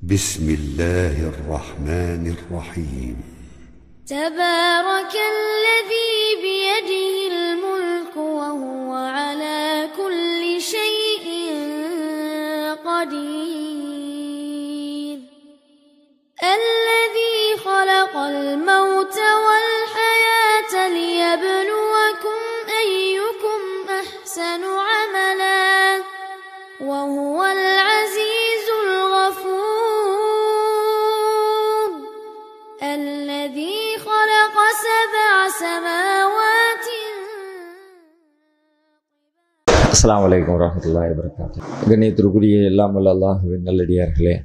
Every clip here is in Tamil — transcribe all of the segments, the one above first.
بسم الله الرحمن الرحيم تبارك الذي بيده الملك وهو على كل شيء قدير الذي خلق الموت والحياة ليبلوكم أيكم أحسن عملا وهو العزيز الغفور الذي خلق 7 سماوات. அஸ்ஸலாமு அலைக்கும் வரஹ்மத்துல்லாஹி வபரகாத்துஹு. கண்ணியத்திற்குரிய எல்லாம் வல்ல அல்லாஹுவின் நல்லடியார்களே,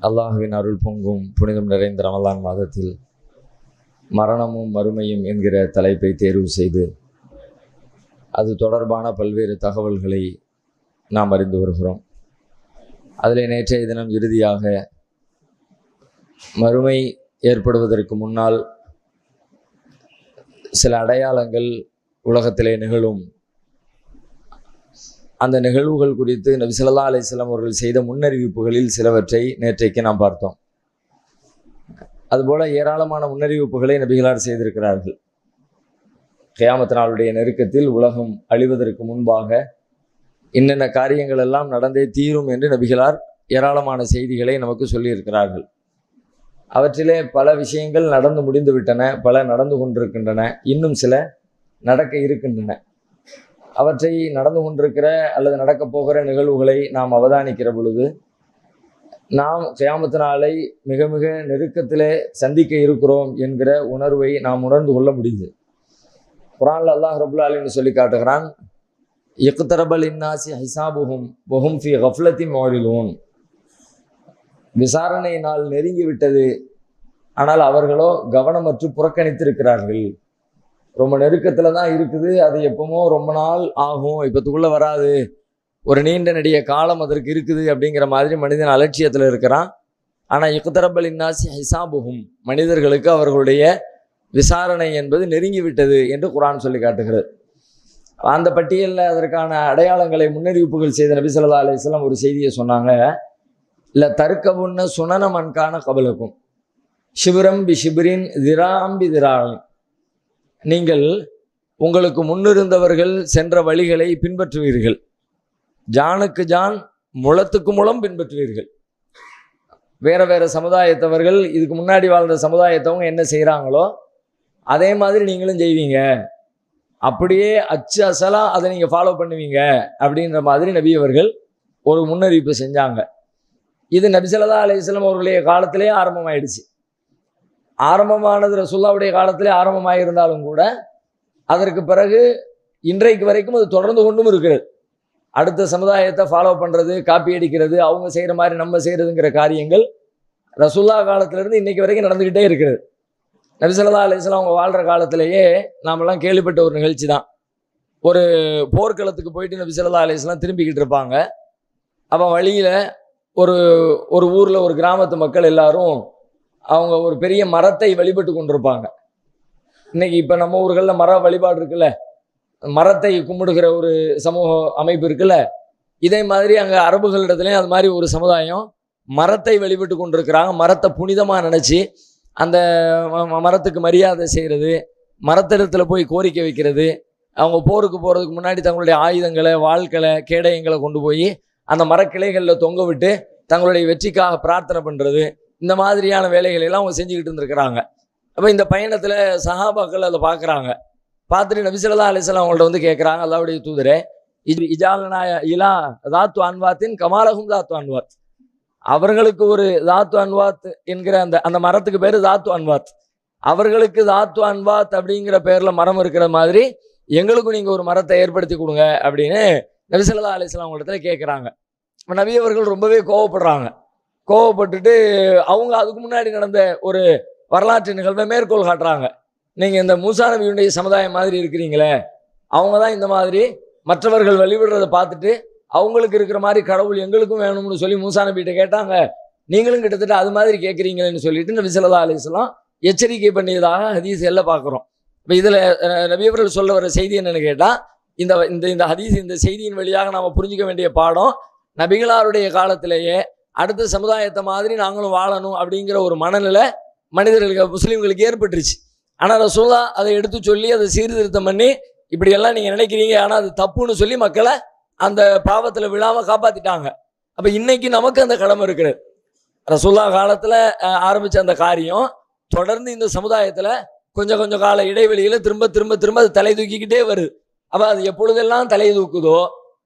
அல்லாஹுவின் அருள் பொங்கும் புனிதம் நிறைந்த ரமலான் மாதத்தில் மரணமும் மறுமையும் என்கிற தலைப்பை தேர்வு செய்து அது தொடர்பான பல்வேறு தகவல்களை நாம் அறிந்து வருகிறோம். அதில் நேற்றைய தினம் இறுதியாக மறுமை ஏற்படுவதற்கு முன்னால் சில அடையாளங்கள் உலகத்திலே நிகழும், அந்த நிகழ்வுகள் குறித்து நபி ஸல்லல்லாஹு அலைஹி வஸல்லம் அவர்கள் செய்த முன்னறிவிப்புகளில் சிலவற்றை நேற்றைக்கு நாம் பார்த்தோம். அதுபோல ஏராளமான முன்னறிவிப்புகளை நபிகளார் செய்திருக்கிறார்கள். கியாமத் நாளுடைய நெருக்கத்தில் உலகம் அழிவதற்கு முன்பாக இன்னென்ன காரியங்கள் எல்லாம் நடந்தே தீரும் என்று நபிகளார் ஏராளமான செய்திகளை நமக்கு சொல்லியிருக்கிறார்கள். அவற்றிலே பல விஷயங்கள் நடந்து முடிந்து விட்டன, பல நடந்து கொண்டிருக்கின்றன, இன்னும் சில நடக்க இருக்கின்றன. அவற்றை நடந்து கொண்டிருக்கிற அல்லது நடக்கப் போகிற நிகழ்வுகளை நாம் அவதானிக்கிற பொழுது நாம் கியாமத் நாளை மிக மிக நெருக்கத்திலே சந்திக்க இருக்கிறோம் என்கிற உணர்வை நாம் உணர்ந்து கொள்ள முடியுது. குர்ஆன்ல அல்லாஹ் ரப்புல் ஆலமீன் சொல்லி காட்டுகிறான், இக்தரபல் இன்னாசி ஹிசாபுஹும் வஹும் ஃபீ கஃப்லத்தின் முஅரிலூன். விசாரணை நாள் நெருங்கி விட்டது, ஆனால் அவர்களோ கவனமற்று புறக்கணித்திருக்கிறார்கள். ரொம்ப நெருக்கத்தில் தான் இருக்குது, அது எப்பவுமோ ரொம்ப நாள் ஆகும், இப்போத்துக்குள்ளே வராது, ஒரு நீண்ட நெடிய காலம் அதற்கு இருக்குது அப்படிங்கிற மாதிரி மனிதன் அலட்சியத்தில் இருக்கிறான். ஆனால் இக்தரபல் இன்னாசி ஹிசாபுஹும், மனிதர்களுக்கு அவர்களுடைய விசாரணை என்பது நெருங்கி விட்டது என்று குர்ஆன் சொல்லி காட்டுகிறது. அந்த பட்டியலில் அதற்கான அடையாளங்களை முன்னறிவிப்புகள் செய்த நபி ஸல்லல்லாஹு அலைஹி வஸல்லம் ஒரு செய்தியை சொன்னாங்க. இல்லை தர்க்கபுன்ன சுனன மன்கான கபலக்கும் ஷிபிரம் பி ஷிபிரின் திராம் பி திராயின். நீங்கள் உங்களுக்கு முன்னிருந்தவர்கள் சென்ற வழிகளை பின்பற்றுவீர்கள், ஜானுக்கு ஜான் முளத்துக்கு முளம் பின்பற்றுவீர்கள். வேற வேற சமுதாயத்தவர்கள் இதுக்கு முன்னாடி வாழ்ந்த சமுதாயத்தவங்க என்ன செய்கிறாங்களோ அதே மாதிரி நீங்களும் செய்வீங்க, அப்படியே அச்சு அசலாக அதை நீங்கள் ஃபாலோ பண்ணுவீங்க அப்படின்ற மாதிரி நபி அவர்கள் ஒரு முன்னறிவிப்பு செஞ்சாங்க. இது நபி ஸல்லல்லாஹு அலைஹி வஸல்லம் அவர்களுடைய காலத்திலே ஆரம்பமாயிடுச்சு. ஆரம்பமானது ரசூலுல்லாஹ்வுடைய காலத்திலே ஆரம்பமாயிருந்தாலும் கூட அதற்கு பிறகு இன்றைக்கு வரைக்கும் அது தொடர்ந்து கொண்டும் இருக்கிறது. அடுத்த சமுதாயத்தை ஃபாலோ பண்ணுறது, காப்பி அடிக்கிறது, அவங்க செய்கிற மாதிரி நம்ம செய்கிறதுங்கிற காரியங்கள் ரசூலுல்லாஹ் காலத்திலேருந்து இன்றைக்கு வரைக்கும் நடந்துக்கிட்டே இருக்கிறது. நபி ஸல்லல்லாஹு அலைஹி வஸல்லம் அவங்க வாழ்கிற காலத்திலேயே நாமெல்லாம் கேள்விப்பட்ட ஒரு நிகழ்ச்சி தான். ஒரு போர்க்களத்துக்கு போயிட்டு நபி ஸல்லல்லாஹு அலைஹி வஸல்லம் திரும்பிக்கிட்டு இருப்பாங்க. அப்போ வழியில் ஒரு ஊரில் ஒரு கிராமத்து மக்கள் எல்லாரும் அவங்க ஒரு பெரிய மரத்தை வழிபட்டு கொண்டிருப்பாங்க. இன்னைக்கு இப்போ நம்ம ஊர்களில் மர வழிபாடு இருக்குல்ல, மரத்தை கும்பிடுகிற ஒரு சமூக அமைப்பு இருக்குல்ல, இதே மாதிரி அங்கே அரபுகளிடத்துலையும் அது மாதிரி ஒரு சமுதாயம் மரத்தை வழிபட்டு கொண்டிருக்கிறாங்க. மரத்தை புனிதமாக நினச்சி அந்த மரத்துக்கு மரியாதை செய்கிறது, மரத்திடத்தில் போய் கோரிக்கை வைக்கிறது, அவங்க போருக்கு போகிறதுக்கு முன்னாடி தங்களுடைய ஆயுதங்களை, வாள்களை, கேடயங்களை கொண்டு போய் அந்த மரக்கிளைகளில் தொங்க விட்டு தங்களுடைய வெற்றிக்காக பிரார்த்தனை பண்ணுறது, இந்த மாதிரியான வேலைகளை எல்லாம் அவங்க செஞ்சுக்கிட்டு இருந்திருக்கிறாங்க. அப்போ இந்த பயணத்தில் சஹாபாக்கள் அதை பார்க்குறாங்க. பார்த்துட்டு நபி ஸல்லல்லாஹு அலைஹி வஸல்லம் அவங்கள்ட்ட வந்து கேட்குறாங்க, அல்லாஹ்வுடைய தூதரே, இஜாலனா இலா தாத்து அன்வாத்தின் கமாலகும் தாத்து அன்வாத். அவர்களுக்கு ஒரு தாத்து அன்வாத் என்கிற அந்த மரத்துக்கு பேர் தாத்து அன்வாத், அவர்களுக்கு தாத்து அன்வாத் அப்படிங்கிற பேரில் மரம் இருக்கிற மாதிரி எங்களுக்கும் நீங்கள் ஒரு மரத்தை ஏற்படுத்தி கொடுங்க அப்படின்னு நபி ஸல்லல்லாஹு அலைஹி வஸல்லம் அவங்களிடத்துல கேட்குறாங்க. இப்போ நபி அவர்கள் ரொம்பவே கோவப்படுறாங்க. கோவப்பட்டுட்டு அவங்க அதுக்கு முன்னாடி நடந்த ஒரு வரலாற்று நிகழ்வை மேற்கோள் காட்டுறாங்க. நீங்கள் இந்த மூசா நபியுடைய சமுதாயம் மாதிரி இருக்கிறீங்களே, அவங்க தான் இந்த மாதிரி மற்றவர்கள் வழிபடுறதை பார்த்துட்டு அவங்களுக்கு இருக்கிற மாதிரி கடவுள் எங்களுக்கும் வேணும்னு சொல்லி மூசா நபிகிட்ட கேட்டாங்க, நீங்களும் கிட்டத்தட்ட அது மாதிரி கேட்குறீங்களேன்னு சொல்லிட்டு நபி ஸல்லல்லாஹு அலைஹி வஸல்லம் எச்சரிக்கை பண்ணியதாக ஹதீஸ் எல்லாம் பார்க்குறோம். இப்போ இதில் நபி அவர்கள் சொல்ல வர செய்தி என்னென்னு கேட்டால், இந்த ஹதீஸ், இந்த செய்தியின் வழியாக நாம் புரிஞ்சிக்க வேண்டிய பாடம், நபிகளாருடைய காலத்திலேயே அடுத்த சமுதாயத்தை மாதிரி நாங்களும் வாழணும் அப்படிங்கிற ஒரு மனநிலை மனிதர்களுக்கு, முஸ்லீம்களுக்கு ஏற்பட்டுருச்சு. ஆனால் ரசூலுல்லாஹ் அதை எடுத்து சொல்லி அதை சீர்திருத்தம் பண்ணி இப்படியெல்லாம் நீங்கள் நினைக்கிறீங்க, ஆனால் அது தப்புன்னு சொல்லி மக்களை அந்த பாவத்தில் விழாமல் காப்பாற்றிட்டாங்க. அப்போ இன்னைக்கு நமக்கு அந்த கடமை இருக்கிறது. ரசூலுல்லாஹ் காலத்தில் ஆரம்பித்த அந்த காரியம் தொடர்ந்து இந்த சமுதாயத்தில் கொஞ்சம் கொஞ்சம் கால இடைவெளியில் திரும்ப திரும்ப திரும்ப அது தலை தூக்கிக்கிட்டே வருது. அப்போ அது எப்பொழுதெல்லாம் தலை தூக்குதோ,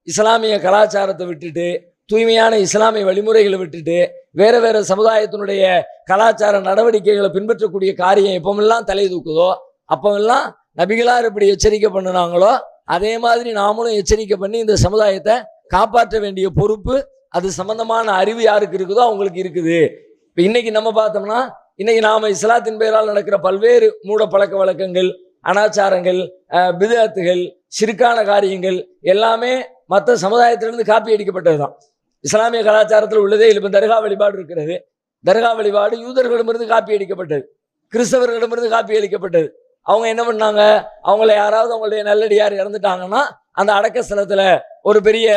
இஸ்லாமிய கலாச்சாரத்தை விட்டுட்டு, தூய்மையான இஸ்லாமிய வழிமுறைகளை விட்டுட்டு, வேறு வேறு சமுதாயத்தினுடைய கலாச்சார நடவடிக்கைகளை பின்பற்றக்கூடிய காரியம் எப்பமெல்லாம் தலை தூக்குதோ, அப்போவெல்லாம் நபிகளார் எப்படி எச்சரிக்கை பண்ணினாங்களோ அதே மாதிரி நாமளும் எச்சரிக்கை பண்ணி இந்த சமுதாயத்தை காப்பாற்ற வேண்டிய பொறுப்பு, அது சம்பந்தமான அறிவு யாருக்கு இருக்குதோ அவங்களுக்கு இருக்குது. இப்போ இன்னைக்கு நம்ம பார்த்தோம்னா, இன்னைக்கு நாம இஸ்லாத்தின் பெயரால் நடக்கிற பல்வேறு மூட பழக்க வழக்கங்கள், அனாச்சாரங்கள், பிதஅத்துகள், ஷிர்கான காரியங்கள் எல்லாமே மற்ற சமுதாயத்திலிருந்து காப்பி அடிக்கப்பட்டது தான். இஸ்லாமிய கலாச்சாரத்தில் உள்ளதே இப்போ தர்கா வழிபாடு இருக்கிறது. தர்கா வழிபாடு யூதர்களிடமிருந்து காப்பி அடிக்கப்பட்டது, கிறிஸ்தவர்களிடமிருந்து காப்பி அளிக்கப்பட்டது. அவங்க என்ன பண்ணாங்க, அவங்கள யாராவது அவங்களுடைய நல்லடியார் இறந்துட்டாங்கன்னா அந்த அடக்க ஸ்தலத்தில் ஒரு பெரிய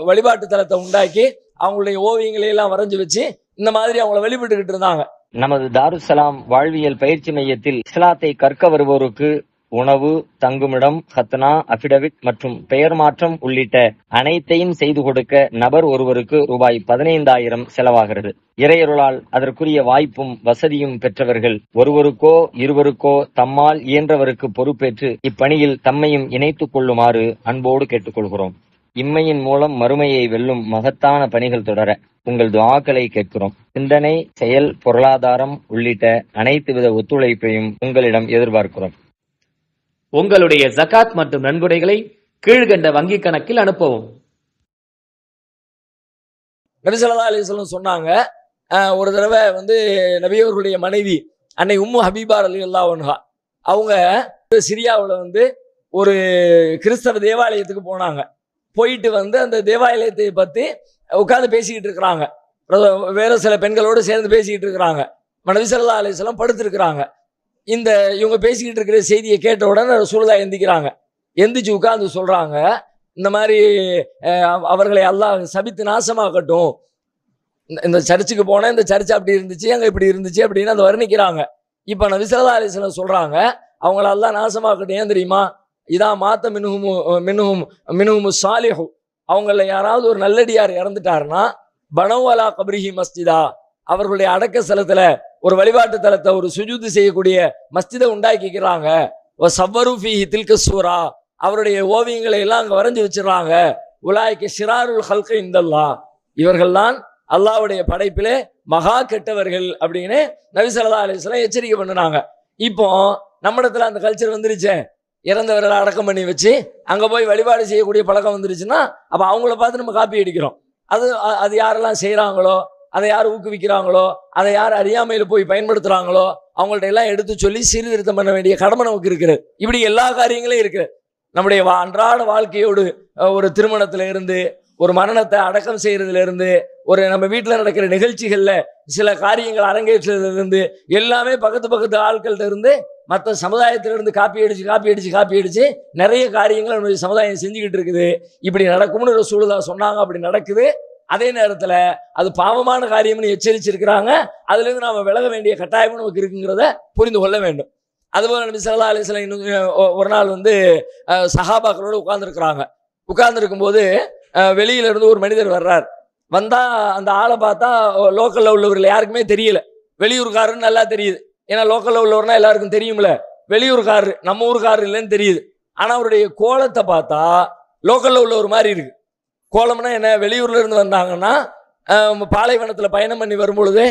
வழிபாட்டு தலத்தை உண்டாக்கி அவங்களுடைய ஓவியங்களை எல்லாம் வரைஞ்சி வச்சு இந்த மாதிரி அவங்கள வழிபட்டுக்கிட்டு இருந்தாங்க. நமது தாருசலாம் வாழ்வியல் பயிற்சி மையத்தில் இஸ்லாத்தை கற்க வருவோருக்கு உணவு, தங்குமிடம், ஹத்னா, அபிடவிட் மற்றும் பெயர் மாற்றம் உள்ளிட்ட அனைத்தையும் செய்து கொடுக்க நபர் ஒருவருக்கு ரூபாய் 15,000 செலவாகிறது. இறையருளால் அதற்குரிய வாய்ப்பும் வசதியும் பெற்றவர்கள் ஒருவருக்கோ இருவருக்கோ தம்மால் இயன்றவருக்கு பொறுப்பேற்று இப்பணியில் தம்மையும் இணைத்துக் கொள்ளுமாறு அன்போடு கேட்டுக்கொள்கிறோம். இம்மையின் மூலம் மறுமையை வெல்லும் மகத்தான பணிகள் தொடர உங்கள் துஆக்களை கேட்கிறோம். சிந்தனை, செயல், பொருளாதாரம் உள்ளிட்ட அனைத்து வித ஒத்துழைப்பையும் உங்களிடம் எதிர்பார்க்கிறோம். உங்களுடைய ஜகாத் மற்றும் நன்கொடைகளை கீழ்கண்ட வங்கி கணக்கில் அனுப்பவும். நபி ஸல்லல்லாஹு அலைஹி வஸல்லம் சொன்னாங்க, ஒரு தடவை நபியவர்களுடைய மனைவி அன்னை உம்மு ஹபீபா ரலியல்லாஹு அன்ஹா அவங்க சிரியாவில் ஒரு கிறிஸ்தவ தேவாலயத்துக்கு போனாங்க. போயிட்டு அந்த தேவாலயத்தை பற்றி உட்காந்து பேசிக்கிட்டு இருக்கிறாங்க. வேற சில பெண்களோடு சேர்ந்து பேசிக்கிட்டு இருக்கிறாங்க. நபி ஸல்லல்லாஹு அலைஹி வஸல்லம் படுத்திருக்கிறாங்க. இவங்க பேசிக்கிட்டு இருக்கிற செய்தியை கேட்ட உடனே ரசூலுல்லாஹ் எந்திக்கிறாங்க. எந்திரிச்சு உட்கார்ந்து சொல்றாங்க, இந்த மாதிரி அவர்களை அல்லாஹ் சபித்து நாசமாக்கட்டும். இந்த சர்ச்சுக்கு போனேன், இந்த சர்ச் அப்படி இருந்துச்சு, அங்கே இப்படி இருந்துச்சு அப்படின்னு அதை வர்ணிக்கிறாங்க. இப்போ நபி ஸல்லல்லாஹு அலைஹி வஸல்லம் சொல்றாங்க, அவங்கள அல்லாஹ் நாசமாக்கட்டும். ஏன் தெரியுமா? இதா மாத்த மினுஹும் சாலிஹு, அவங்கள யாராவது ஒரு நல்லடியார் இறந்துட்டாருன்னா பனவலா கப்ரிஹி மஸ்ஜிதா, அவர்களுடைய அடக்க ஸ்தலத்துல ஒரு வழிபாட்டு தலத்தை, ஒரு சுஜூது செய்யக்கூடிய மஸ்ஜிதை உண்டாக்கிக்கிறாங்க. சவ்வரு ஃபீஹி தில்க சூரா, அவருடைய ஓவியங்களை எல்லாம் அங்கே வரைஞ்சி வச்சிடறாங்க. உலாய்க்கு ஷிராருல் ஹல்க இந்தல்லாஹ், இவர்கள்தான் அல்லாஹ்வுடைய படைப்பிலே மகா கெட்டவர்கள் அப்படின்னு நபி ஸல்லல்லாஹு அலைஹி வஸல்லம் எச்சரிக்கை பண்ணினாங்க. இப்போ நம்மிடத்துல அந்த கல்ச்சர் வந்துருச்சு, இறந்தவர்களை அடக்கம் பண்ணி வச்சு அங்கே போய் வழிபாடு செய்யக்கூடிய பழக்கம் வந்துருச்சுன்னா அப்போ அவங்கள பார்த்து நம்ம காப்பி அடிக்கிறோம். அது யாரெல்லாம் செய்கிறாங்களோ, அதை யார் ஊக்குவிக்கிறாங்களோ, அதை யார் அறியாமையில் போய் பயன்படுத்துகிறாங்களோ அவங்கள்ட்ட எல்லாம் எடுத்து சொல்லி சீர்திருத்தம் பண்ண வேண்டிய கடமை நமக்கு இருக்கிறது. இப்படி எல்லா காரியங்களும் இருக்குது. நம்முடைய அன்றாட வாழ்க்கையோடு ஒரு திருமணத்தில் இருந்து, ஒரு மரணத்தை அடக்கம் செய்கிறதுல இருந்து, ஒரு நம்ம வீட்டில் நடக்கிற நிகழ்ச்சிகளில் சில காரியங்கள் அரங்கேற்றதுலேருந்து எல்லாமே பக்கத்து ஆட்கள்கிட்ட இருந்து மற்ற சமுதாயத்திலிருந்து காப்பி அடிச்சு நிறைய காரியங்கள் நம்முடைய சமுதாயம் செஞ்சுக்கிட்டு இருக்குது. இப்படி நடக்கும்னு ரசூலுல்லாஹ் சொன்னாங்க, அப்படி நடக்குது. அதே நேரத்தில் அது பாவமான காரியம்னு எச்சரிச்சிருக்கிறாங்க. அதுலேருந்து நாம் விலக வேண்டிய கட்டாயமும் நமக்கு இருக்குங்கிறத புரிந்து கொள்ள வேண்டும். அதுபோல் நபி ஸல்லல்லாஹு அலைஹி வஸல்லம் ஒரு நாள் சஹாபாக்களோடு உட்கார்ந்துருக்கும் போது வெளியிலிருந்து ஒரு மனிதர் வர்றார். வந்தால் அந்த ஆளை பார்த்தா லோக்கலில் உள்ளவர்கள் யாருக்குமே தெரியல. வெளியூர்காரன்னு நல்லா தெரியுது, ஏன்னா லோக்கலில் உள்ளவர்னா எல்லாருக்கும் தெரியும்ல. வெளியூர்காரரு, நம்ம ஊருக்காரர் இல்லைன்னு தெரியுது. ஆனால் அவருடைய கோலத்தை பார்த்தா லோக்கலில் உள்ளவர் மாதிரி இருக்கு. கோலம்னா என்ன? வெளியூர்ல இருந்து வந்தாங்கன்னா பாலைவனத்தில் பயணம் பண்ணி வரும்பொழுது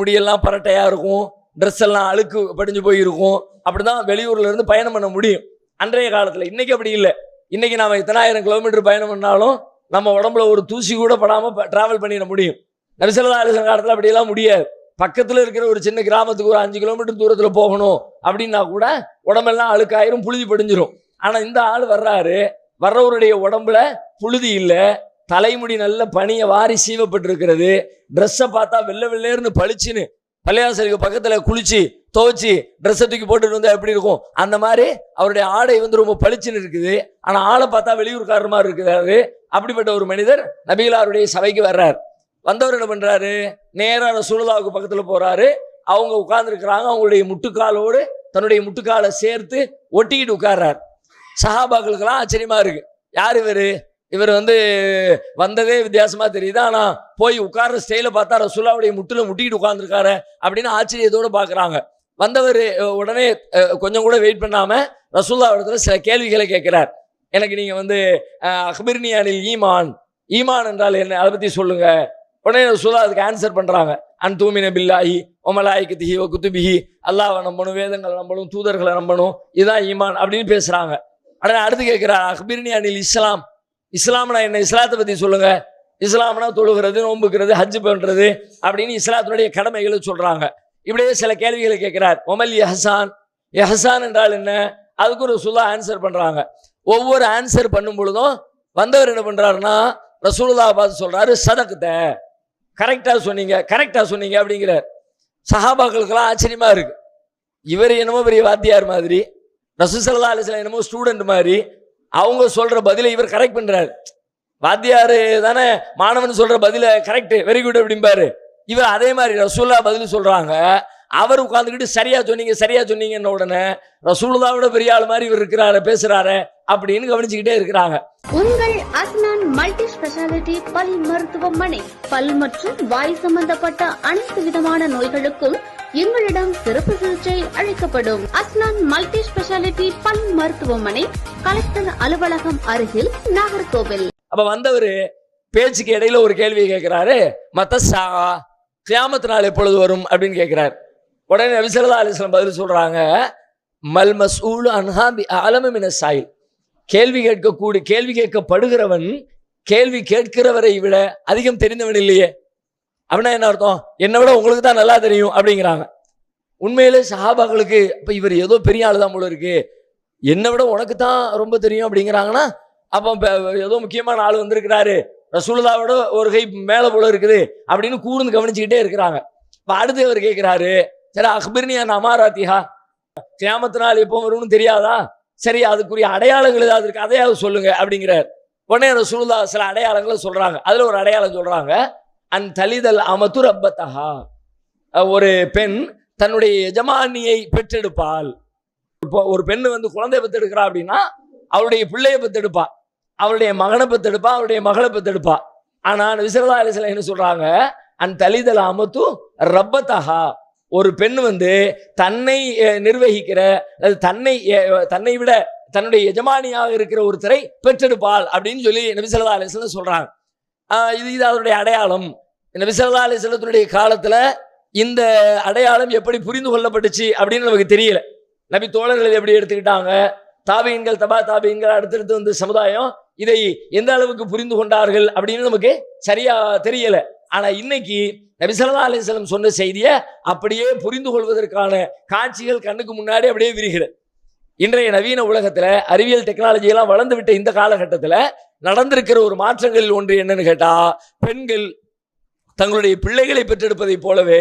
முடியெல்லாம் பரட்டையா இருக்கும், ட்ரெஸ் எல்லாம் அழுக்கு படிஞ்சு போயிருக்கும். அப்படிதான் வெளியூர்ல இருந்து பயணம் பண்ண முடியும் அன்றைய காலத்தில். இன்னைக்கு அப்படி இல்லை. இன்னைக்கு நாம இத்தனை 1000 கிலோமீட்டர் பயணம் பண்ணாலும் நம்ம உடம்புல ஒரு தூசி கூட படாமல் டிராவல் பண்ணிட முடியும். நபி ஸல்லல்லாஹு அலைஹி வஸல்லம் காலத்தில் அப்படியெல்லாம் முடியாது. பக்கத்தில் இருக்கிற ஒரு சின்ன கிராமத்துக்கு ஒரு 5 கிலோமீட்டர் தூரத்தில் போகணும் அப்படின்னா கூட உடம்பெல்லாம் அழுக்காயிரும், புழுதி படிஞ்சிரும். ஆனால் இந்த ஆள் வர்றவருடைய உடம்புல புழுதி இல்லை, தலைமுடி நல்ல பனியை வாரி சீவப்பட்டிருக்கிறது. ட்ரெஸ்ஸை பார்த்தா வெள்ளேர்னு பளிச்சுன்னு பள்ளியாசலுக்கு பக்கத்தில் குளிச்சு துவைச்சி ட்ரெஸ்ஸை தூக்கி போட்டுட்டு எப்படி இருக்கும் அந்த மாதிரி அவருடைய ஆடை ரொம்ப பளிச்சுன்னு இருக்குது. ஆனால் ஆளை பார்த்தா வெளியூர்காரர் மாதிரி இருக்கிறாரு. அப்படிப்பட்ட ஒரு மனிதர் நபிகளாருடைய சபைக்கு வர்றார். வந்தவர் என்ன பண்றாரு, நேரா ரசூலுல்லாஹ்வுக்கு பக்கத்துல போறாரு. அவங்க உட்கார்ந்துருக்கிறாங்க. அவங்களுடைய முட்டுக்காலோடு தன்னுடைய முட்டுக்காலை சேர்த்து ஒட்டிக்கிட்டு உட்கார்றாரு. சஹாபாக்களுக்கெல்லாம் ஆச்சரியமா இருக்கு. யார் இவர், இவர் வந்ததே வித்தியாசமா தெரியுது, ஆனா போய் உட்கார்ற ஸ்டைல பார்த்தா ரசூலுல்லாஹ்வுடைய முட்டுல முட்டிக்கிட்டு உட்கார்ந்துருக்காரு அப்படின்னு ஆச்சரியத்தோட பாக்குறாங்க. வந்தவர் உடனே கொஞ்சம் கூட வெயிட் பண்ணாம ரசூலுல்லாஹ் இடத்துல சில கேள்விகளை கேட்கிறார். எனக்கு நீங்க அக்பிர்னி அனில் ஈமான், ஈமான் என்றால் என்ன, அதை பத்தி சொல்லுங்க. உடனே ரசூலுல்லாஹ் அதுக்கு ஆன்சர் பண்றாங்க. அன் தூமின பில்லாஹி வ மலாயிகத்திஹி வ குதுபிஹி, அல்லாஹ்வை நம்பணும், வேதங்களை நம்பணும், தூதர்களை நம்பணும், இதுதான் ஈமான் அப்படின்னு பேசுறாங்க. உடனே அடுத்து கேட்கிறார், அக்பிர்னி அனில் இஸ்லாம், இஸ்லாம்னா என்ன, இஸ்லாத்தை பத்தி சொல்லுங்க. இஸ்லாம்னா தொழுகிறது, நோன்புக்கிறது, ஹஜ் பண்றது அப்படின்னு இஸ்லாத்தினுடைய கடமைகளை சொல்றாங்க. இப்படியே சில கேள்விகளை கேட்கிறார். ஒமல் எஹசான், எஹசான் என்றால் என்ன, அதுக்கு ரசூலுல்லாஹ் ஆன்சர் பண்றாங்க. ஒவ்வொரு ஆன்சர் பண்ணும் பொழுதும் வந்தவர் என்ன பண்றாருன்னா ரசூலுல்லாஹ் பார்த்து சொல்றாரு, சதகத்த, கரெக்டா சொன்னீங்க, கரெக்டா சொன்னீங்க அப்படிங்கிறார். சஹாபாக்களுக்கெல்லாம் ஆச்சரியமா இருக்கு. இவர் என்னமோ பெரிய வாத்தியார் மாதிரி, ரசூல் ஸல்லல்லாஹு அலைஹி வஸல்லம் என்னமோ ஸ்டூடெண்ட் மாதிரி, அவங்க சொல்ற பதிலை இவர் கரெக்ட் பண்றாரு. வாத்தியாரு தானே மாணவன் சொல்ற பதில கரெக்ட், வெரி குட் அப்படிம்பாரு. இவர் அதே மாதிரி ரசூலுல்லாஹ் பதில் சொல்றாங்க. அவர் உட்கார்ந்துக்கிட்டு சரியா சொன்னீங்க, சரியா சொன்னீங்கன்னு உடனே ரசூலுல்லாஹ்வோட பெரிய ஆள் மாதிரி இவர் இருக்கிறாரு, பேசுறாரு அப்படின்னு கவனிச்சுக்கிட்டே இருக்கிறாங்க. உங்கள் அஸ்னான் மல்டி ஸ்பெஷாலிட்டி பல் மருத்துவமனை, பல் மற்றும் வாய் சம்பந்தப்பட்ட அனைத்து விதமான நோய்களுக்கும் எங்களிடம் சிறப்பு சிகிச்சை அளிக்கப்படும். அஸ்னான் மல்டி ஸ்பெஷாலிட்டி பல் மருத்துவமனை, கலெக்டர் அலுவலகம் அருகில், நாகர்கோவில். அப்ப வந்தவர் பேச்சுக்கு இடையில ஒரு கேள்வியை கேட்கிறாரு. மத்தஸா, கியாமத் நாள் எப்பொழுது வரும் அப்படின்னு கேட்கிறார். உடனே நபி ஸல்லல்லாஹு அலைஹி வஸல்லம் பதில் சொல்றாங்க, மல் மஸ்ஊலு அன்ஹா பி அலம மின ஸாயில், கேள்வி கேட்கப்படுகிறவன் கேள்வி கேட்கிறவரை விட அதிகம் தெரிந்தவன் இல்லையே. அப்படின்னா என்ன அர்த்தம், என்னை விட உங்களுக்கு தான் நல்லா தெரியும் அப்படிங்கிறாங்க. உண்மையிலே சஹாபாக்களுக்கு இப்ப இவர் ஏதோ பெரிய ஆளு தான் போல இருக்கு, என்னை விட உனக்கு தான் ரொம்ப தெரியும் அப்படிங்கிறாங்கன்னா, அப்போ ஏதோ முக்கியமான ஆள் வந்திருக்கிறாரு, ரசூலுல்லாஹ்வோட ஒரு கை மேல போல இருக்குது அப்படின்னு கூர்ந்து கவனிச்சுக்கிட்டே இருக்கிறாங்க. இப்ப அடுத்து அவர் கேட்கிறாரு, சரி அக்பிர்னி அன் அமாராத்திஹா, கியாமத் நாள் எப்போ வரும்னு தெரியாதா, சரி அதுக்குரிய அடையாளங்கள் ஏதாவது இருக்கு, அதையாவது சொல்லுங்க அப்படிங்கிறார். உடனே ரசூலுல்லாஹ் சில அடையாளங்களை சொல்றாங்க. அதுல ஒரு அடையாளம் சொல்றாங்க, அன் தலிதல் அமது ரப்பத்தஹா, ஒரு பெண் தன்னுடைய எஜமானியை பெற்றெடுப்பாள். இப்போ ஒரு பெண்ணு குழந்தைய பெற்றெடுக்கிறா அப்படின்னா அவருடைய பிள்ளையை பெற்றெடுப்பா, அவருடைய மகனை பெற்றெடுப்பா, அவருடைய மகளை பெற்றெடுப்பா. ஆனா நபி ஸல்லல்லாஹு அலைஹி வஸல்லம் என்ன சொல்றாங்க, அன் தலிதல் அமது ரப்பத்தஹா, ஒரு பெண் தன்னை நிர்வகிக்கிற, தன்னை விட தன்னுடைய எஜமானியாக இருக்கிற ஒருத்தரை பெற்றெடுப்பாள் அப்படின்னு சொல்லி நபி ஸல்லல்லாஹு அலைஹி வஸல்லம் சொல்றாங்க. இது அதனுடைய அடையாளம். நபி ஸல்லல்லாஹு அலைஹி வஸல்லத்துடைய காலத்துல இந்த அடையாளம் எப்படி புரிந்து கொள்ளப்பட்டுச்சு அப்படின்னு நமக்கு தெரியல. நபி தோழர்கள் எப்படி எடுத்துக்கிட்டாங்க, தாபீன்கள், தபா தாபீன்கள், அடுத்தடுத்து சமுதாயம் இதை எந்த அளவுக்கு புரிந்து கொண்டார்கள் அப்படின்னு நமக்கு சரியா தெரியல. ஆனா இன்னைக்கு நபி ஸல்லல்லாஹு அலைஹி வஸல்லம் சொன்ன செய்தியை அப்படியே புரிந்து கொள்வதற்கான காட்சிகள் கண்ணுக்கு முன்னாடி அப்படியே விரிகிறது. இன்றைய நவீன உலகத்துல அறிவியல் டெக்னாலஜி எல்லாம் வளர்ந்து விட்ட இந்த காலகட்டத்துல நடந்திருக்கிற ஒரு மாற்றங்களில் ஒன்று என்னன்னு கேட்டா, பெண்கள் தங்களுடைய பிள்ளைகளை பெற்றெடுப்பதை போலவே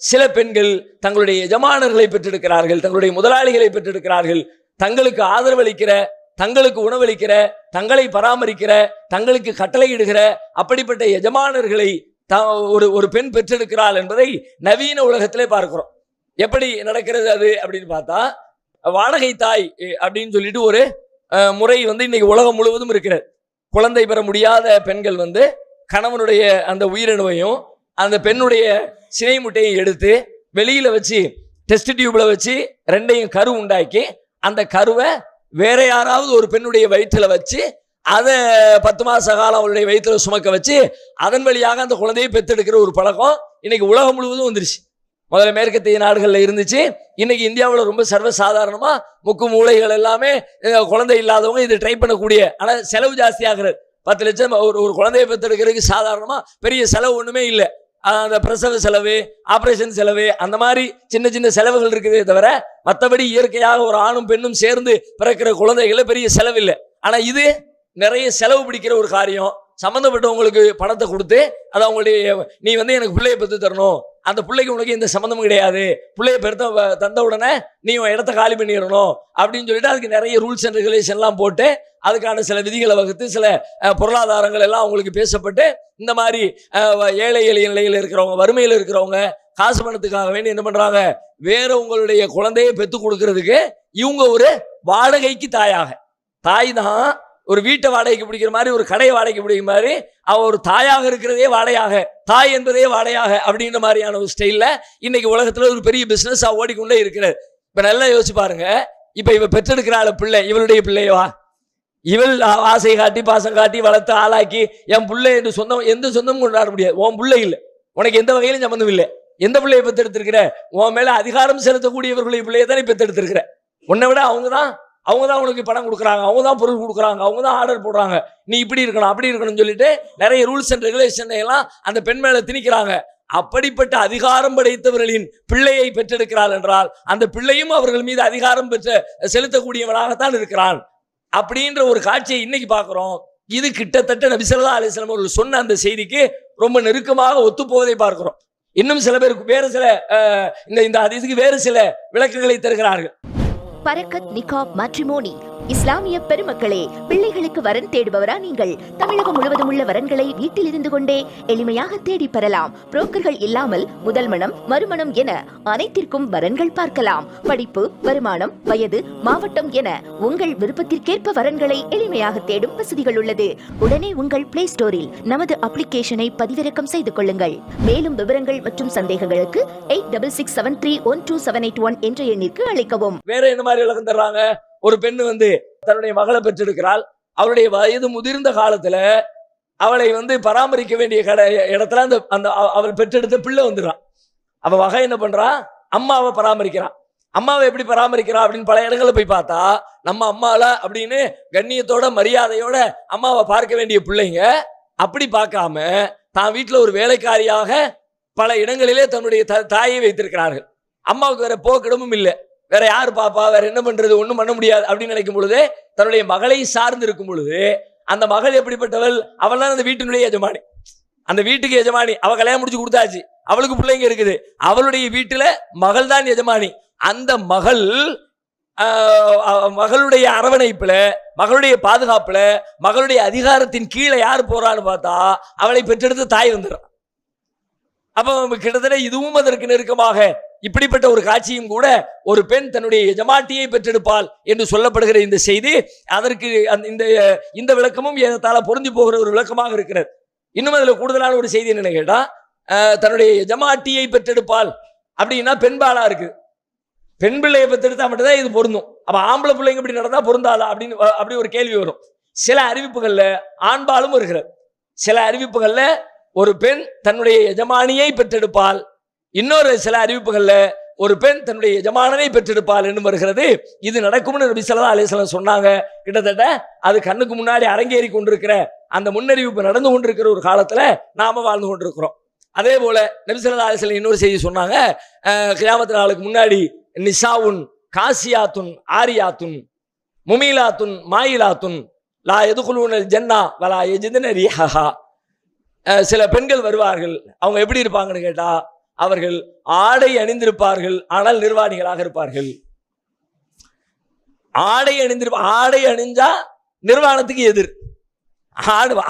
சில பெண்கள் தங்களுடைய எஜமானர்களை பெற்றெடுக்கிறார்கள், தங்களுடைய முதலாளிகளை பெற்றெடுக்கிறார்கள். தங்களுக்கு ஆதரவளிக்கிற, தங்களுக்கு உணவளிக்கிற, தங்களை பராமரிக்கிற, தங்களுக்கு கட்டளையிடுகிற அப்படிப்பட்ட எஜமானர்களை ஒரு பெண் பெற்றெடுக்கிறாள் என்பதை நவீன உலகத்திலே பார்க்கிறோம். எப்படி நடக்கிறது அது அப்படின்னு பார்த்தா, வாடகை தாய் அப்படின்னு சொல்லிட்டு ஒரு முறை இன்னைக்கு உலகம் முழுவதும் இருக்கிறது. குழந்தை பெற முடியாத பெண்கள் கணவனுடைய அந்த உயிரணுவையும் அந்த பெண்ணுடைய சினை முட்டையும் எடுத்து வெளியில வச்சு டெஸ்ட் டியூப்ல வச்சு ரெண்டையும் கரு உண்டாக்கி அந்த கருவை வேற யாராவது ஒரு பெண்ணுடைய வயிற்றுல வச்சு அதை 10 மாச காலம் அவளுடைய வயிற்றுல சுமக்க வச்சு அதன் வழியாக அந்த குழந்தையை பெற்றெடுக்கிற ஒரு பழக்கம் இன்னைக்கு உலகம் முழுவதும் வந்துருச்சு. முதல்ல மேற்கத்திய நாடுகள்ல இருந்துச்சு, இன்னைக்கு இந்தியாவில் ரொம்ப சர்வசாதாரணமா முக்கு மூளைகள் எல்லாமே குழந்தை இல்லாதவங்க இது ட்ரை பண்ணக்கூடிய, ஆனால் செலவு ஜாஸ்தி ஆகிறது. 10 லட்சம் ஒரு குழந்தையை பெற்றெடுக்கிறதுக்கு சாதாரணமா பெரிய செலவு ஒண்ணுமே இல்லை. அந்த பிரசவ செலவு, ஆபரேஷன் செலவு, அந்த மாதிரி சின்ன சின்ன செலவுகள் இருக்குதே தவிர மற்றபடி இயற்கையாக ஒரு ஆணும் பெண்ணும் சேர்ந்து பிறக்கிற குழந்தைகள பெரிய செலவு இல்லை. ஆனா இது நிறைய செலவு பிடிக்கிற ஒரு காரியம். சம்பந்தப்பட்டவங்களுக்கு பணத்தை கொடுத்து அதை அவங்களுடைய நீ எனக்கு பிள்ளையை பெற்று தரணும் அந்த பிள்ளைக்கு உனக்கு எந்த சம்மந்தமும் கிடையாது, பிள்ளைய தந்த உடனே நீ இடத்த காலி பண்ணிடணும் அப்படின்னு சொல்லிட்டு அதுக்கு நிறைய ரூல்ஸ் அண்ட் ரெகுலேஷன்லாம் போட்டு அதுக்கான சில விதிகளை வகுத்து சில பொருளாதாரங்கள் எல்லாம் அவங்களுக்கு பேசப்பட்டு இந்த மாதிரி ஏழை எளிய நிலையில் இருக்கிறவங்க, வறுமையில் இருக்கிறவங்க காசு பணத்துக்காக வேண்டி என்ன பண்றாங்க, வேற உங்களுடைய குழந்தையை பெற்று கொடுக்கறதுக்கு இவங்க ஒரு வாடகைக்கு தாய் தான் ஒரு வீட்டை வாடகைக்கு பிடிக்கிற மாதிரி, ஒரு கடையை வாடகைக்கு பிடிக்கிற மாதிரி, அவ ஒரு தாயாக இருக்கிறதே வாடகையாக, தாய் என்பதே வாடகையாக அப்படின்ற மாதிரியான ஒரு ஸ்டைல்ல இன்னைக்கு உலகத்துல ஒரு பெரிய பிசினஸ் ஓடிக்கொண்டே இருக்கிறது. இப்ப நல்லா யோசிச்சு பாருங்க, இப்ப இவ பெற்றெடுக்கிறாள் பிள்ளை, இவளுடைய பிள்ளையவா? இவள் ஆசை காட்டி பாசம் காட்டி வளர்த்து ஆளாக்கி என் பிள்ளை என்று எந்த சொந்தமும் கொண்டாட முடியாது. உன் பிள்ளை இல்லை, உனக்கு எந்த வகையிலும் சம்பந்தம் இல்லை. எந்த பிள்ளையை பெற்றெடுத்திருக்கிற? உன் மேல அதிகாரம் செலுத்தக்கூடியவர்களுடைய பிள்ளையை தான் நீ பெற்றெடுத்திருக்கிற. உன்னை விட அவங்க தான் உனக்கு பணம் கொடுக்குறாங்க, அவங்க தான் பொருள் கொடுக்குறாங்க, அவங்க தான் ஆர்டர் போடுறாங்க, நீ இப்படி இருக்கணும் அப்படி இருக்கணும்னு சொல்லிட்டு நிறைய ரூல்ஸ் அண்ட் ரெகுலேஷன் எல்லாம் அந்த பெண் மேல திணிக்கிறாங்க. அப்படிப்பட்ட அதிகாரம் படைத்தவர்களின் பிள்ளையை பெற்றெடுக்கிறாள் என்றால் அந்த பிள்ளையும் அவர்கள் மீது அதிகாரம் செலுத்தக்கூடியவனாகத்தான் இருக்கிறான் அப்படின்ற ஒரு காட்சியை இன்னைக்கு பார்க்கிறோம். இது கிட்டத்தட்ட நபி ஸல்லல்லாஹு அலைஹி வஸல்லம் அவர்கள் சொன்ன அந்த செய்திக்கு ரொம்ப நெருக்கமாக ஒத்துப்போவதை பார்க்கிறோம். இன்னும் சில பேருக்கு வேறு சில இந்த ஹதீஸுக்கு வேறு சில விளக்கங்களை தருகிறார்கள். பரக்கத் நிகாப் மேட்ரிமோனி. இஸ்லாமிய பெருமக்களே, பிள்ளைகளுக்கு வரன் தேடுபவரா நீங்கள்? தமிழகம் முழுவதும் உள்ள வரன்களை வீட்டில் இருந்து கொண்டே எளிமையாக தேடி பெறலாம். புரோக்கர்கள் இல்லாமல் முதல் மனம், மறுமணம் என அனைத்திற்கும் வரன்கள் பார்க்கலாம். படிப்பு, வருமானம், வயது, மாவட்டம் என உங்கள் விருப்பத்திற்கேற்ப வரன்களை எளிமையாக தேடும் வசதிகள் உள்ளது. உடனே உங்கள் பிளே ஸ்டோரில் நமது அப்ளிகேஷனை பதிவிறக்கம் செய்து கொள்ளுங்கள். மேலும் விவரங்கள் மற்றும் சந்தேகங்களுக்கு 8667312781 என்ற எண்ணிற்கு அழைக்கவும். வேற என்ன மாதிரி விளக்கம் தர்றாங்க? ஒரு பெண் தன்னுடைய மகளை பெற்றெடுக்கிறாள். அவளுடைய வயது முதிர்ந்த காலத்துல அவளை பராமரிக்க வேண்டிய இடத்துல அந்த அவள் பெற்றெடுத்த பிள்ளை வந்துடுறான். அவ வகை என்ன பண்றான்? அம்மாவை பராமரிக்கிறான். அம்மாவை எப்படி பராமரிக்கிறா அப்படின்னு பல இடங்களில் போய் பார்த்தா நம்ம அம்மால அப்படின்னு கண்ணியத்தோட மரியாதையோட அம்மாவை பார்க்க வேண்டிய பிள்ளைங்க அப்படி பார்க்காம தான் வீட்டுல ஒரு வேலைக்காரியாக பல இடங்களிலே தன்னுடைய தாயை வைத்திருக்கிறார்கள். அம்மாவுக்கு வேற போக்கிடமும் இல்லை, வேற யாரு பாப்பா, வேற என்ன பண்றது, ஒண்ணும் பண்ண முடியாது அப்படின்னு நினைக்கும் பொழுது தன்னுடைய மகளை சார்ந்து இருக்கும் பொழுது அந்த மகள் எப்படிப்பட்டவள்? அவள் தான் அந்த வீட்டினுடைய எஜமானி, அந்த வீட்டுக்கு எஜமானி. அவ கல்யாணம் முடிச்சு கொடுத்தாச்சு, அவளுக்கு பிள்ளைங்க இருக்குது, அவளுடைய வீட்டுல மகள் தான் எஜமானி. அந்த மகளுடைய அரவணைப்புல, மகளுடைய பாதுகாப்புல, மகளுடைய அதிகாரத்தின் கீழே யார் போறான்னு பார்த்தா அவளை பெற்றெடுத்து தாய் வந்துடுறான். அப்ப கிட்டத்தட்ட இதுவும் அதற்கு நெருக்கமாக இப்படிப்பட்ட ஒரு காட்சியும் கூட ஒரு பெண் தன்னுடைய எஜமாட்டியை பெற்றெடுப்பாள் என்று சொல்லப்படுகிற இந்த செய்தி அதற்கு இந்த விளக்கமும் ஏதால பொருந்தி போகிற ஒரு விளக்கமாக இருக்கிறது. இன்னும் அதுல கூடுதலான ஒரு செய்தி என்ன கேட்டா, தன்னுடைய எஜமாட்டியை பெற்றெடுப்பாள் அப்படின்னா பெண்பாலா இருக்கு. பெண் பிள்ளையை பெற்றெடுத்தா மட்டும்தான் இது பொருந்தும். அப்ப ஆம்பளை பிள்ளைங்க இப்படி நடந்தா பொருந்தாளா அப்படின்னு அப்படி ஒரு கேள்வி வரும். சில அறிவிப்புகள்ல ஆண்பாலும் வருகிறது. சில அறிவிப்புகள்ல ஒரு பெண் தன்னுடைய எஜமானியை பெற்றெடுப்பாள், இன்னொரு சில அறிவிப்புகள்ல ஒரு பெண் தன்னுடைய எஜமானனை பெற்றெடுப்பாள் என்று வருகிறது. இது நடக்கும்னு நபி ஸல்லல்லாஹு அலைஹி வஸல்லம் சொன்னாங்க. கிட்டத்தட்ட அது கண்ணுக்கு முன்னாடி அரங்கேறி கொண்டிருக்கிற அந்த முன்னறிவிப்பு நடந்து கொண்டிருக்கிற ஒரு காலத்துல நாம வாழ்ந்து கொண்டிருக்கிறோம். அதே போல நபி ஸல்லல்லாஹு அலைஹி வஸல்லம் இன்னொரு செய்தி சொன்னாங்க, கியாமத் நாளுக்கு முன்னாடி நிசாவுன் காசியாத்துன் ஆரியாத்துன் முமீலாத்துன் மாயிலாத்துன் லா யதுகுலூனல் ஜன்னா வலா யஜிதுன ரீஹஹா. சில பெண்கள் வருவார்கள், அவங்க எப்படி இருப்பாங்கன்னு கேட்டா அவர்கள் ஆடை அணிந்திருப்பார்கள் ஆனால் நிர்வாணிகளாக இருப்பார்கள். ஆடை அணிஞ்சா நிர்வாணத்துக்கு எதிர்.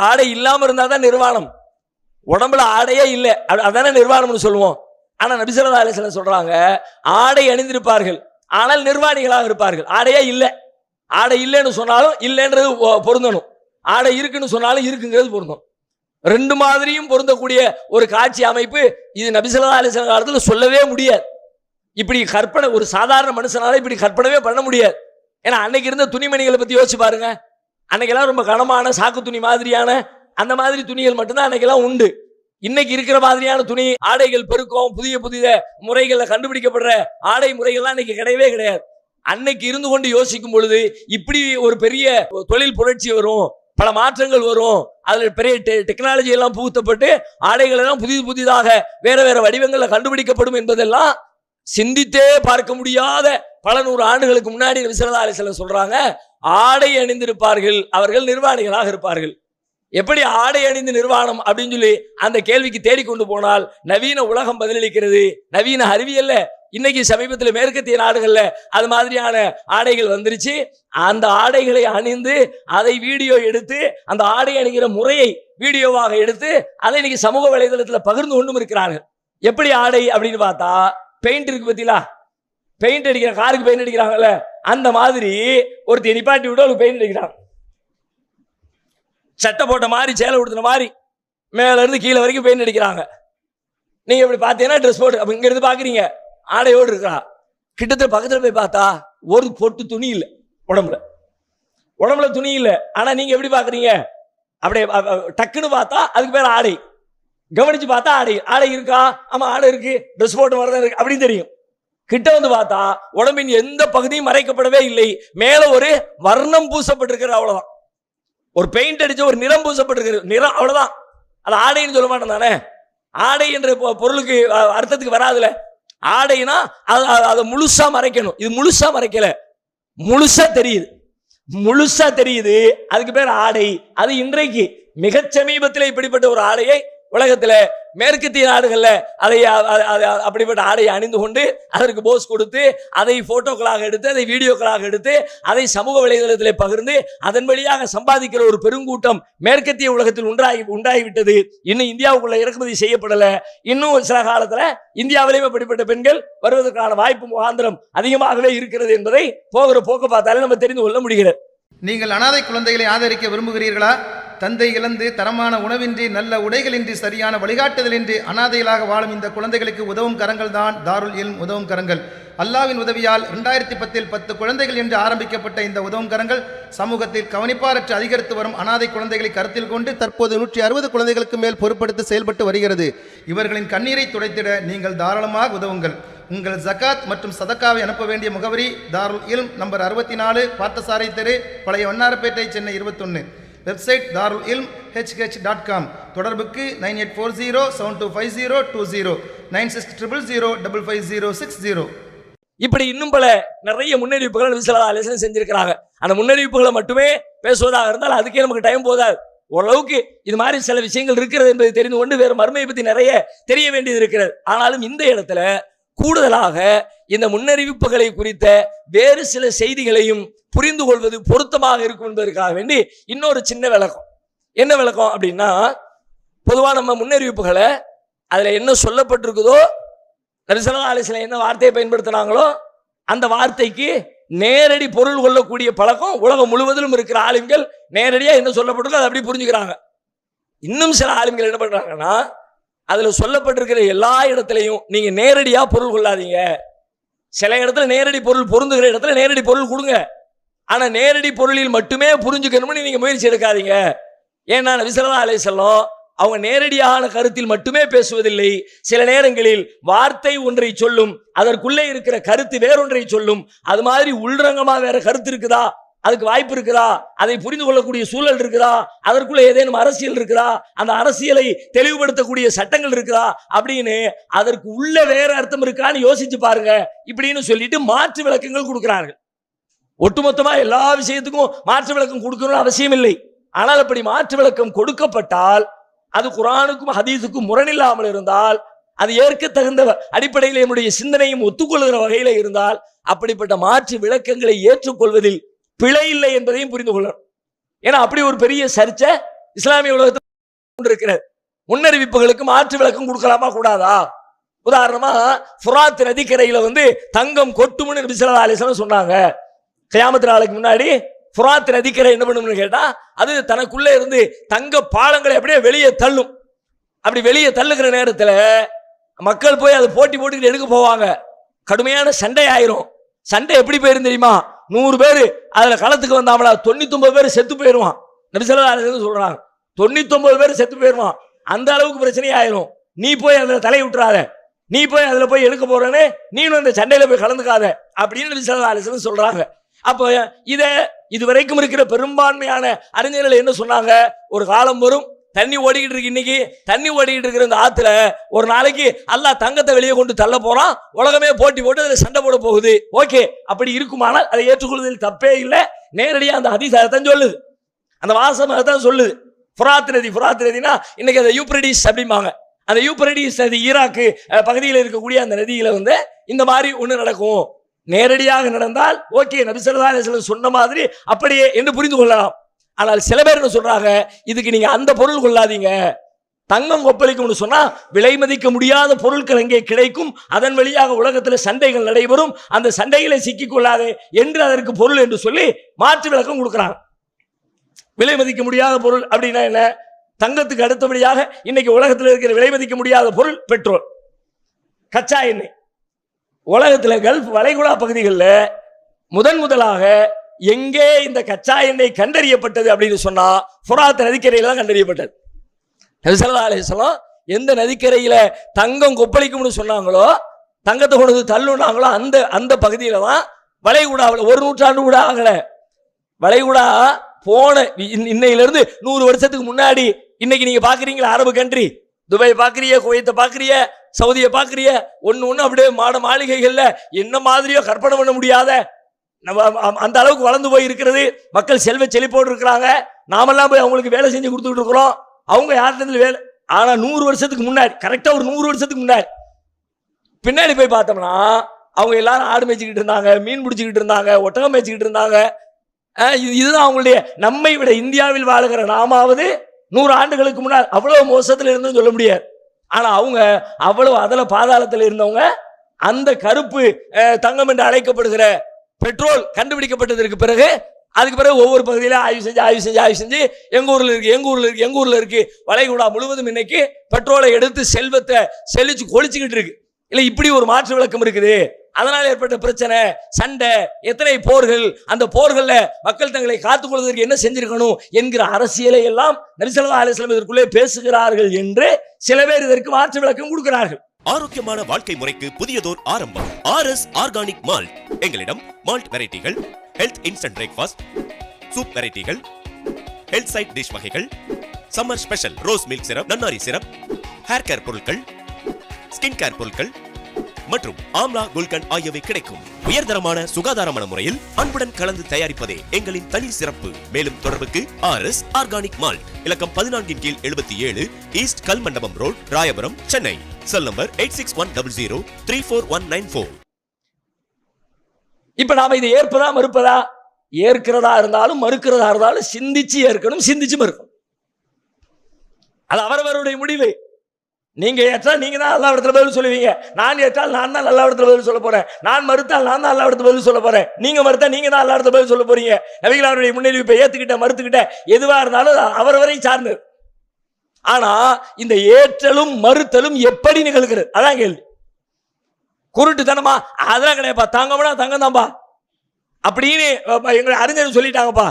ஆடை இல்லாம இருந்தாதான் நிர்வாணம். உடம்புல ஆடையே இல்லை அதானே நிர்வாணம்னு சொல்லுவோம். ஆனா நபி ஸல்லல்லாஹு அலைஹி வஸல்லம் சொல்றாங்க, ஆடை அணிந்திருப்பார்கள் ஆனால் நிர்வாணிகளாக இருப்பார்கள். ஆடையே இல்லை, ஆடை இல்லைன்னு சொன்னாலும் இல்லைன்றது பொருந்தணும், ஆடை இருக்குன்னு சொன்னாலும் இருக்குங்கிறது பொருந்தும். ரெண்டு மாதிரியும் பொருந்தக்கூடிய ஒரு காட்சி அமைப்பு இது நபி ஸல்லல்லாஹு அலைஹி வஸல்லம் காலத்துல சொல்லவே முடியாது. இப்படி கற்பனை ஒரு சாதாரண மனுஷனால இப்படி கற்பனவே பண்ண முடியாது. ஏன்னா அன்னைக்கு இருந்த துணிமணிகளை பத்தி யோசிச்சு பாருங்க. அன்னைக்கெல்லாம் ரொம்ப கனமான சாக்கு துணி மாதிரியான அந்த மாதிரி துணிகள் மட்டும்தான் அன்னைக்கெல்லாம் உண்டு. இன்னைக்கு இருக்கிற மாதிரியான துணி ஆடைகள் பெருக்கம், புதிய முறைகள்ல கண்டுபிடிக்கப்படுற ஆடை முறைகள்லாம் இன்னைக்கு கிடையவே கிடையாது. அன்னைக்கு இருந்து கொண்டு யோசிக்கும் பொழுது இப்படி ஒரு பெரிய தொழில் புரட்சி வரும், பல மாற்றங்கள் வரும், அதுல பெரிய டெக்னாலஜி எல்லாம் புகுத்தப்பட்டு ஆடைகள் எல்லாம் புதிதாக வேற வடிவங்கள்ல கண்டுபிடிக்கப்படும் என்பதெல்லாம் சிந்தித்தே பார்க்க முடியாத பல நூறு ஆண்டுகளுக்கு முன்னாடி நபி ஸல்லல்லாஹு அலைஹி வஸல்லம் சொல்றாங்க, ஆடை அணிந்திருப்பார்கள், அவர்கள் நிர்வாணிகளாக இருப்பார்கள். எப்படி ஆடை அணிந்து நிர்வாணம் அப்படின்னு சொல்லி அந்த கேள்விக்கு தேடிக்கொண்டு போனால் நவீன உலகம் பதிலளிக்கிறது. நவீன அறிவியல்ல இன்னைக்கு சமீபத்தில் மேற்கத்திய நாடுகள்ல அது மாதிரியான ஆடைகள் வந்துருச்சு. அந்த ஆடைகளை அணிந்து அதை வீடியோ எடுத்து அந்த ஆடை அணிகிற முறையை வீடியோவாக எடுத்து அதை இன்னைக்கு சமூக வலைதளத்தில் பகிர்ந்து கொண்டும் இருக்கிறார்கள். எப்படி ஆடை அப்படின்னு பார்த்தா, பெயிண்ட் இருக்கு பத்திலா, பெயிண்ட் அடிக்கிற காருக்கு பெயிண்ட் அடிக்கிறாங்கல்ல, அந்த மாதிரி ஒருத்தர் நிப்பாட்டி விட்டு ஒரு பெயிண்ட் அடிக்கிறாங்க. சட்டை போட்ட மாதிரி சேலை உடுத்தின மாதிரி மேல இருந்து கீழே வரைக்கும் பெயிண்ட் அடிக்கிறாங்க. நீங்க இப்படி பார்த்தீங்கன்னா ட்ரெஸ் போட்டு அப்ப இங்க இருந்து பாக்குறீங்க ஆடையோடு இருக்கா. கிட்டத்தட்ட பக்கத்துல போய் பார்த்தா ஒரு பொட்டு துணி இல்லை, உடம்புல துணி இல்லை. ஆனா நீங்க எப்படி பாக்குறீங்க, அப்படியே டக்குன்னு பார்த்தா அதுக்கு பேர் ஆடை. கவனிச்சு பார்த்தா ஆடை இருக்கா, ஆமா ஆடை இருக்கு, ட்ரெஸ் போட்டு வரதான் இருக்கு அப்படின்னு தெரியும். கிட்ட வந்து பார்த்தா உடம்பின் எந்த பகுதியும் மறைக்கப்படவே இல்லை, மேல ஒரு வர்ணம் பூசப்பட்டிருக்கிறது, அவ்வளவுதான். ஒரு பெயிண்ட் அடிச்ச ஒரு நிறம் பூசப்பட்டிருக்கிறது, நிறம், அவ்வளவுதான். அது ஆடைன்னு சொல்ல மாட்டேன் தானே. ஆடை என்ற பொருளுக்கு அர்த்தத்துக்கு வராதுல. ஆடைனா அதை முழுசா மறைக்கணும். இது முழுசா மறைக்கல, முழுசா தெரியுது, அதுக்கு பேர் ஆடை. அது இன்றைக்கு மிக சமீபத்தில் இப்படிப்பட்ட ஒரு ஆடையை உலகத்துல மேற்கத்திய நாடுகள்ல அதை அப்படிப்பட்ட ஆடையை அணிந்து கொண்டு அதற்கு போஸ் கொடுத்து அதை போட்டோக்களாக எடுத்து அதை வீடியோக்களாக எடுத்து அதை சமூக வலைதளத்தில் பகிர்ந்து அதன் வழியாக சம்பாதிக்கிற ஒரு பெருங்கூட்டம் மேற்கத்திய உலகத்தில் உண்டாகிவிட்டது. இன்னும் இந்தியாவுக்குள்ள இறக்குமதி செய்யப்படல. இன்னும் சில காலத்துல இந்தியாவிலேயும் அப்படிப்பட்ட பெண்கள் வருவதற்கான வாய்ப்பு முகாந்திரம் அதிகமாகவே இருக்கிறது என்பதை போகிற போக்க பார்த்தாலே நம்ம தெரிந்து கொள்ள முடிகிறது. நீங்கள் அனாதை குழந்தைகளை ஆதரிக்க விரும்புகிறீர்களா? தந்தை இழந்து தரமான உணவின்றி நல்ல உடைகளின்றி சரியான வழிகாட்டுதலின்றி அனாதைகளாக வாழும் இந்த குழந்தைகளுக்கு உதவும் கரங்கள் தான் தாருல் இல்ம் உதவும் கரங்கள். அல்லாவின் உதவியால் 2010 10 குழந்தைகள் என்று ஆரம்பிக்கப்பட்ட இந்த உதவும் கரங்கள் சமூகத்தில் கவனிப்பாரற்று அதிகரித்து வரும் அனாதை குழந்தைகளை கருத்தில் கொண்டு தற்போது 160 குழந்தைகளுக்கு மேல் பொறுப்படுத்தி செயல்பட்டு வருகிறது. இவர்களின் கண்ணீரை துடைத்திட நீங்கள் தாராளமாக உதவுங்கள். உங்கள் ஜகாத் மற்றும் சதக்காவை அனுப்ப வேண்டிய முகவரி தாருல் இல்ம் நம்பர் 64 பார்த்தசாரை தெரு, பழைய வண்ணாரப்பேட்டை, சென்னை 21. Website darulilmhh.com. தொடர்புக்கு 9840725020 9600055060. இப்படி இன்னும் பல நிறைய முன்னறிவிப்புகள் நபி ஸல்லல்லாஹு அலைஹி வஸல்லம் செஞ்சிருக்கிறாங்க. அந்த முன்னறிவிப்புகளை மட்டுமே பேசுவதாக இருந்தால் அதுக்கே நமக்கு டைம் போதாது. ஓரளவுக்கு இது மாதிரி சில விஷயங்கள் இருக்கிறது என்பதை தெரிந்து கொண்டு வேறு மர்மையை பற்றி நிறைய தெரிய வேண்டியது இருக்கிறது. ஆனாலும் இந்த இடத்துல கூடுதலாக இந்த முன்னறிவிப்புகளை குறித்த வேறு சில செய்திகளையும் புரிந்து கொள்வது பொருத்தமாக இருக்கும் என்பதற்காக வேண்டி இன்னொரு சின்ன விளக்கம். என்ன விளக்கம் அப்படின்னா, பொதுவாக நம்ம முன்னறிவிப்புகளை அதுல என்ன சொல்லப்பட்டிருக்குதோ, நபி ஸல்லல்லாஹு அலைஹி வஸல்லம் என்ன வார்த்தையை பயன்படுத்தினாங்களோ அந்த வார்த்தைக்கு நேரடி பொருள் கொள்ளக்கூடிய பழக்கம் உலகம் முழுவதிலும் இருக்கிற ஆலிம்கள் நேரடியா என்ன சொல்லப்பட்டிருக்கோ அதை அப்படி புரிஞ்சுக்கிறாங்க. இன்னும் சில ஆலிம்கள் என்ன பண்றாங்கன்னா, அதுல சொல்லப்பட்டிருக்கிற எல்லா இடத்துலையும் நீங்க நேரடியா பொருள் கொள்ளாதீங்க. சில இடத்துல நேரடி பொருள் பொருந்துகிற இடத்துல நேரடி பொருள் கொடுங்க. ஆனா நேரடி பொருளில் மட்டுமே புரிஞ்சுக்கணும்னு நீங்க முயற்சி எடுக்காதீங்க. ஏன்னா நபி ஸல்லல்லாஹு அலைஹி வஸல்லம் அவங்க நேரடியான கருத்தில் மட்டுமே பேசுவதில்லை. சில நேரங்களில் வார்த்தை ஒன்றை சொல்லும், அதற்குள்ளே இருக்கிற கருத்து வேறொன்றை சொல்லும். அது மாதிரி உள்ரங்கமா வேற கருத்து இருக்குதா, அதுக்கு வாய்ப்பு இருக்குதா, அதை புரிந்து கொள்ளக்கூடிய சூழல் இருக்குதா, அதற்குள்ள ஏதேனும் அரசியல் இருக்குதா, அந்த அரசியலை தெளிவுபடுத்தக்கூடிய சட்டங்கள் இருக்குதா அப்படின்னு அதற்கு உள்ள வேற அர்த்தம் இருக்கான்னு யோசிச்சு பாருங்க இப்படின்னு சொல்லிட்டு மாற்று விளக்கங்கள் கொடுக்கிறார்கள். ஒட்டுமொத்தமா எல்லா விஷயத்துக்கும் மாற்று விளக்கம் கொடுக்கணும்னு அவசியம் இல்லை. ஆனால் அப்படி மாற்று விளக்கம் கொடுக்கப்பட்டால் அது குர்ஆனுக்கும் ஹதீஸுக்கும் முரணில்லாமல் இருந்தால், அது ஏற்க தகுந்த அடிப்படையில் என்னுடைய சிந்தனையும் ஒத்துக்கொள்கிற வகையில இருந்தால் அப்படிப்பட்ட மாற்று விளக்கங்களை ஏற்றுக்கொள்வதில் பிழை இல்லை என்பதையும் புரிந்து கொள்ளணும். ஏன்னா அப்படி ஒரு பெரிய சர்ச்சை இஸ்லாமிய உலகத்தில் இருக்கிறது. முன்னறிவிப்புகளுக்கு மாற்று விளக்கம் கொடுக்கலாமா கூடாதா? உதாரணமா ஃபுராத் நதிக்கரையில தங்கம் கொட்டும்னு நபி ஸல்லல்லாஹு அலைஹி வஸல்லம் சொன்னாங்க. கியாமத் நாளுக்கு முன்னாடி ஃபுராத் நதிக்கரை என்ன பண்ணும்னு கேட்டா, அது தனக்குள்ள இருந்து தங்க பாலங்களை அப்படியே வெளியே தள்ளும். அப்படி வெளியே தள்ளுகிற நேரத்துல மக்கள் போய் அதை போட்டி போட்டுக்கிட்டு எடுக்க போவாங்க. கடுமையான சண்டை ஆயிரும். சண்டை எப்படி போயிரும் தெரியுமா? 100 பேர் அதுல களத்துக்கு வந்தாமலா 99 பேர் செத்து போயிருவான். நபி ஸல்லல்லாஹு அலைஹி வஸல்லம் சொல்றாங்க 99 பேர் செத்து போயிருவான். அந்த அளவுக்கு பிரச்சனை ஆயிரும். நீ போய் அதுல தலை விட்டுறாத, நீ போய் அதுல போய் எடுக்க போறேன்னு நீனும் அந்த சண்டையில போய் கலந்துக்காத அப்படின்னு நபி ஸல்லல்லாஹு அலைஹி வஸல்லம் சொல்றாங்க. அப்போ இதுவரைக்கும் இருக்கிற பெரும்பான்மையான அறிஞர்கள் என்ன சொன்னாங்க? ஒரு காலம் வரும், தண்ணி ஓடிக்கிட்டு இருக்கு. இன்னைக்கு தண்ணி ஓடிக்கிட்டு இருக்கிற இந்த ஆத்துல ஒரு நாளைக்கு அல்லாஹ் தங்கத்தை வெளியே கொண்டு தள்ள போறான், உலகமே போட்டி போட்டு அதுல சண்டை போட போகுது. ஓகே, அப்படி இருக்குமானால் அதை ஏற்றுக்கொள்வதில் தப்பே இல்லை. நேரடியாக அந்த ஹதீஸ் அதைத்தான் சொல்லுது, அந்த வாசம் அதைத்தான் சொல்லுது. ஃபுராத் நதினா இன்னைக்கு அந்த யூப்ரடிஸ் அப்படிம்பாங்க. அந்த யூப்ரடிஸ் நதி ஈராக்கு பகுதியில் இருக்கக்கூடிய அந்த நதியில வந்து இந்த மாதிரி ஒண்ணு நடக்கும். நேரடியாக நடந்தால் ஓகே, நபி ஸல்லல்லாஹு அலைஹி வஸல்லம் சொன்ன மாதிரி அப்படியே என்று புரிந்து கொள்ளலாம். ஆனால் சில பேர் என்ன சொல்றாங்க, இதுக்கு நீங்க அந்த பொருள் கொள்ளாதீங்க, தங்கம் கொப்பளிக்கும்னு சொன்னா விலை மதிக்க முடியாத பொருட்கள் எங்கே கிடைக்கும், அதன் வழியாக உலகத்தில் சண்டைகள் நடைபெறும், அந்த சண்டைகளை சிக்கிக் கொள்ளாதே என்று அதற்கு பொருள் என்று சொல்லி மாற்று விளக்கம் கொடுக்கிறாங்க. விலை மதிக்க முடியாத பொருள் அப்படின்னா என்ன? தங்கத்துக்கு அடுத்தபடியாக இன்னைக்கு உலகத்தில் இருக்கிற விலை மதிக்க முடியாத பொருள் பெட்ரோல், கச்சா எண்ணெய். உலகத்தில் கல்ஃப் வளைகுடா பகுதிகளில் முதலாக எங்கே இந்த கச்சா எண்ணெய் கண்டறியப்பட்டது அப்படின்னு சொன்னா ஃபுராத் நதிக்கரையில தான் கண்டறியப்பட்டது. நபி ஸல்லல்லாஹு அலைஹி வஸல்லம் எந்த நதிக்கரையில தங்கம் கொப்பளிக்கும்னு சொன்னாங்களோ, தங்கத்தை கொண்டு தள்ளுனாங்களோ அந்த பகுதியில தான் வளைகுடாவில் 1 நூற்றாண்டு கூட ஆகல. வளைகுடா போன இன்னையிலிருந்து 100 வருஷத்துக்கு முன்னாடி இன்னைக்கு நீங்க பாக்குறீங்களா, அரபு கண்ட்ரி துபாய் பாக்குறிய, குவைத்தை பாக்குறிய, சவுதியை பாக்குறிய, ஒன்னு அப்படியே மாளிகைகள்ல என்ன மாதிரியோ கற்பனை பண்ண முடியாத அந்த அளவுக்கு வளர்ந்து போய் இருக்கிறது. மக்கள் செல்வ செழிப்போடு இருக்கிறாங்க. நாமெல்லாம் போய் அவங்களுக்கு வேலை செஞ்சு கொடுத்துட்டு இருக்கிறோம். அவங்க யார்கிட்ட வேலை. ஆனா 100 வருஷத்துக்கு முன்னாடி, கரெக்டா ஒரு 100 வருஷத்துக்கு முன்னாடி பின்னாடி போய் பார்த்தோம்னா அவங்க எல்லாரும் ஆடு மேய்ச்சிக்கிட்டு இருந்தாங்க, மீன் பிடிச்சிக்கிட்டு இருந்தாங்க, ஒட்டகம் மேய்ச்சிக்கிட்டு இருந்தாங்க. இதுதான் அவங்களுடைய, நம்மை விட இந்தியாவில் வாழுகிற நாமாவது 100 ஆண்டுகளுக்கு முன்னால் அவ்வளவு மோசத்துல இருந்து சொல்ல முடியாது. ஆனா அவங்க அவ்வளவு அதல பாதாளத்தில் இருந்தவங்க அந்த கருப்பு தங்கம் என்று அழைக்கப்படுகிற பெட்ரோல் கண்டுபிடிக்கப்பட்டதற்கு பிறகு அதுக்கு பிறகு ஒவ்வொரு பகுதியில ஆய்வு செஞ்சு எங்க ஊர்ல இருக்கு வளைகுடா முழுவதும் இன்னைக்கு பெட்ரோலை எடுத்து செல்வத்தை செழிச்சு கொளிச்சுக்கிட்டு இருக்கு. இல்ல இப்படி ஒரு மாற்று விளக்கம் இருக்குது. அதனால் ஏற்பட்ட பிரச்சனை, சண்டை, எத்தனை போர்கள், அந்த போர்கள்ல மக்கள் தங்களை காத்துக் கொள்வதற்கு என்ன செஞ்சிருக்கணும் என்கிற அரசியலை எல்லாம் நபி ஸல்லல்லாஹு அலைஹி வஸல்லம் இதற்குள்ளே பேசுகிறார்கள் என்று சில பேர் இதற்கு மாற்று விளக்கம் கொடுக்கிறார்கள். ஆரோக்கியமான வாழ்க்கை முறைக்கு புதியதோர் ஆரம்பம். RS organic malt. எங்களிடம் மால்ட் வெரைட்டிகள், ஹெல்த் இன்ஸ்டன்ட் பிரேக்ஃபாஸ்ட், சூப் வெரைட்டிகள், ஹெல்த் சைட் டிஷ் வகைகள், summer special rose milk syrup, நன்னாரி சிரப், ஹேர் கேர் பொருட்கள், ஸ்கின் கேர் பொருட்கள் மற்றும் ஆம்லா குல்கன் ஆகியவை கிடைக்கும். உயர்தரமான சுகாதாரமான முறையில் அன்புடன் கலந்து தயாரிப்பதே எங்களின் தனி சிறப்பு. மேலும் தொடர்புக்கு ஆர்எஸ் ஆர்கானிக் மால்ட், இலக்கம் 14/77 east Kalmandapam road, Royapuram, Chennai. Cell number 8610034194. இப்ப நாம இதை ஏற்பதா மறுப்பதா? ஏற்கிறதா இருந்தாலும் மறுக்கிறதா இருந்தாலும் சிந்திச்சு ஏற்கணும், சிந்திச்சு மறுக்கணும். அது அவரவருடைய முடிவு. நீங்க ஏற்றால் நீங்க தான் அல்லாஹ்விடத்தில் பதில் சொல்லுவீங்க. நான் ஏற்றால் நான் தான் அல்லாஹ்விடத்தில் பதில் சொல்ல போறேன். நான் மறுத்தால் நான் தான் அல்லாஹ்விடத்தில் பதில் சொல்ல போறேன். நீங்க மறுத்தா நீங்க தான் அல்லாஹ்விடத்தில் பதில் சொல்ல போறீங்க. நபிகளாருடைய முன்னறிவிப்பை ஏத்துக்கிட்ட மறுத்துக்கிட்ட எதுவா இருந்தாலும் அவரவரை சார்ந்தது. ஆனா இந்த ஏற்றலும் மறுத்தலும் எப்படி நிகழ்கிறது அதான் கேள்வி. குருட்டுத்தனமா அதெல்லாம் கிடையாதுப்பா, தங்கம்னா தங்கம் தான்ப்பா அப்படின்னு எங்க அறிஞர் சொல்லிட்டாங்கப்பா,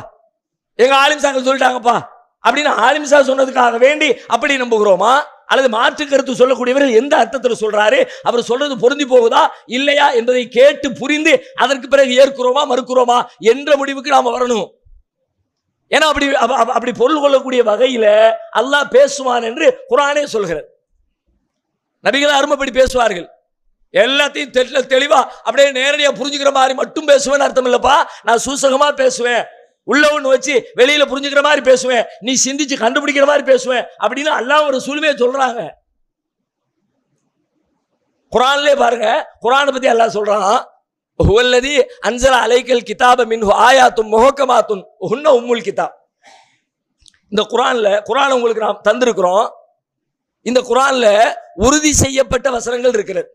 எங்க ஆலிம்சாக்கள் சொல்லிட்டாங்கப்பா அப்படின்னு ஆலிம்சா சொன்னதுக்காக வேண்டி அப்படி நம்புகிறோமா? அல்லது மாற்று கருத்து சொல்லக்கூடியவர்கள் எந்த அர்த்தத்தில் சொல்றாரு, அவர் சொல்றது பொருந்தி போகுதா இல்லையா என்பதை கேட்டு புரிந்து அதற்கு பிறகு ஏற்கிறோமா மறுக்கிறோமா என்ற முடிவுக்கு நாம வரணும். ஏன்னா அப்படி பொருள் கொள்ளக்கூடிய வகையில அல்லாஹ் பேசுவான் என்று குர்ஆனே சொல்கிறது. நபிகள் அருமைப்படி பேசுவார்கள். எல்லாத்தையும் தெளிவா அப்படியே நேரடியா புரிஞ்சுக்கிற மாதிரி மட்டும் பேசுவேன்னு அர்த்தம் இல்லப்பா. நான் சூசகமா பேசுவேன், உள்ள ஒண்ணு வச்சு வெளியில புரிஞ்சுக்கிற மாதிரி பேசுவேன், நீ சிந்திச்சு கண்டுபிடிக்கிற மாதிரி பேசுவேன் அப்படின்னு அல்லாஹ் ஒரு ரசூலுமே சொல்றாங்க. குர்ஆன்லயே பாருங்க, குர்ஆனை பத்தி அல்லாஹ் சொல்றான், ஹுவல்லதி அன்ஸல அலைக்கல் கிதாப மின்ஹு ஆயாத்தும் முஹக்கமாத்துன் ஹுன்ன உம்முல் கிதாப். இந்த குர்ஆன் உங்களுக்கு நாம் தந்திருக்கிறோம். இந்த குர்ஆன்ல உறுதி செய்யப்பட்ட வசனங்கள் இருக்கிறது.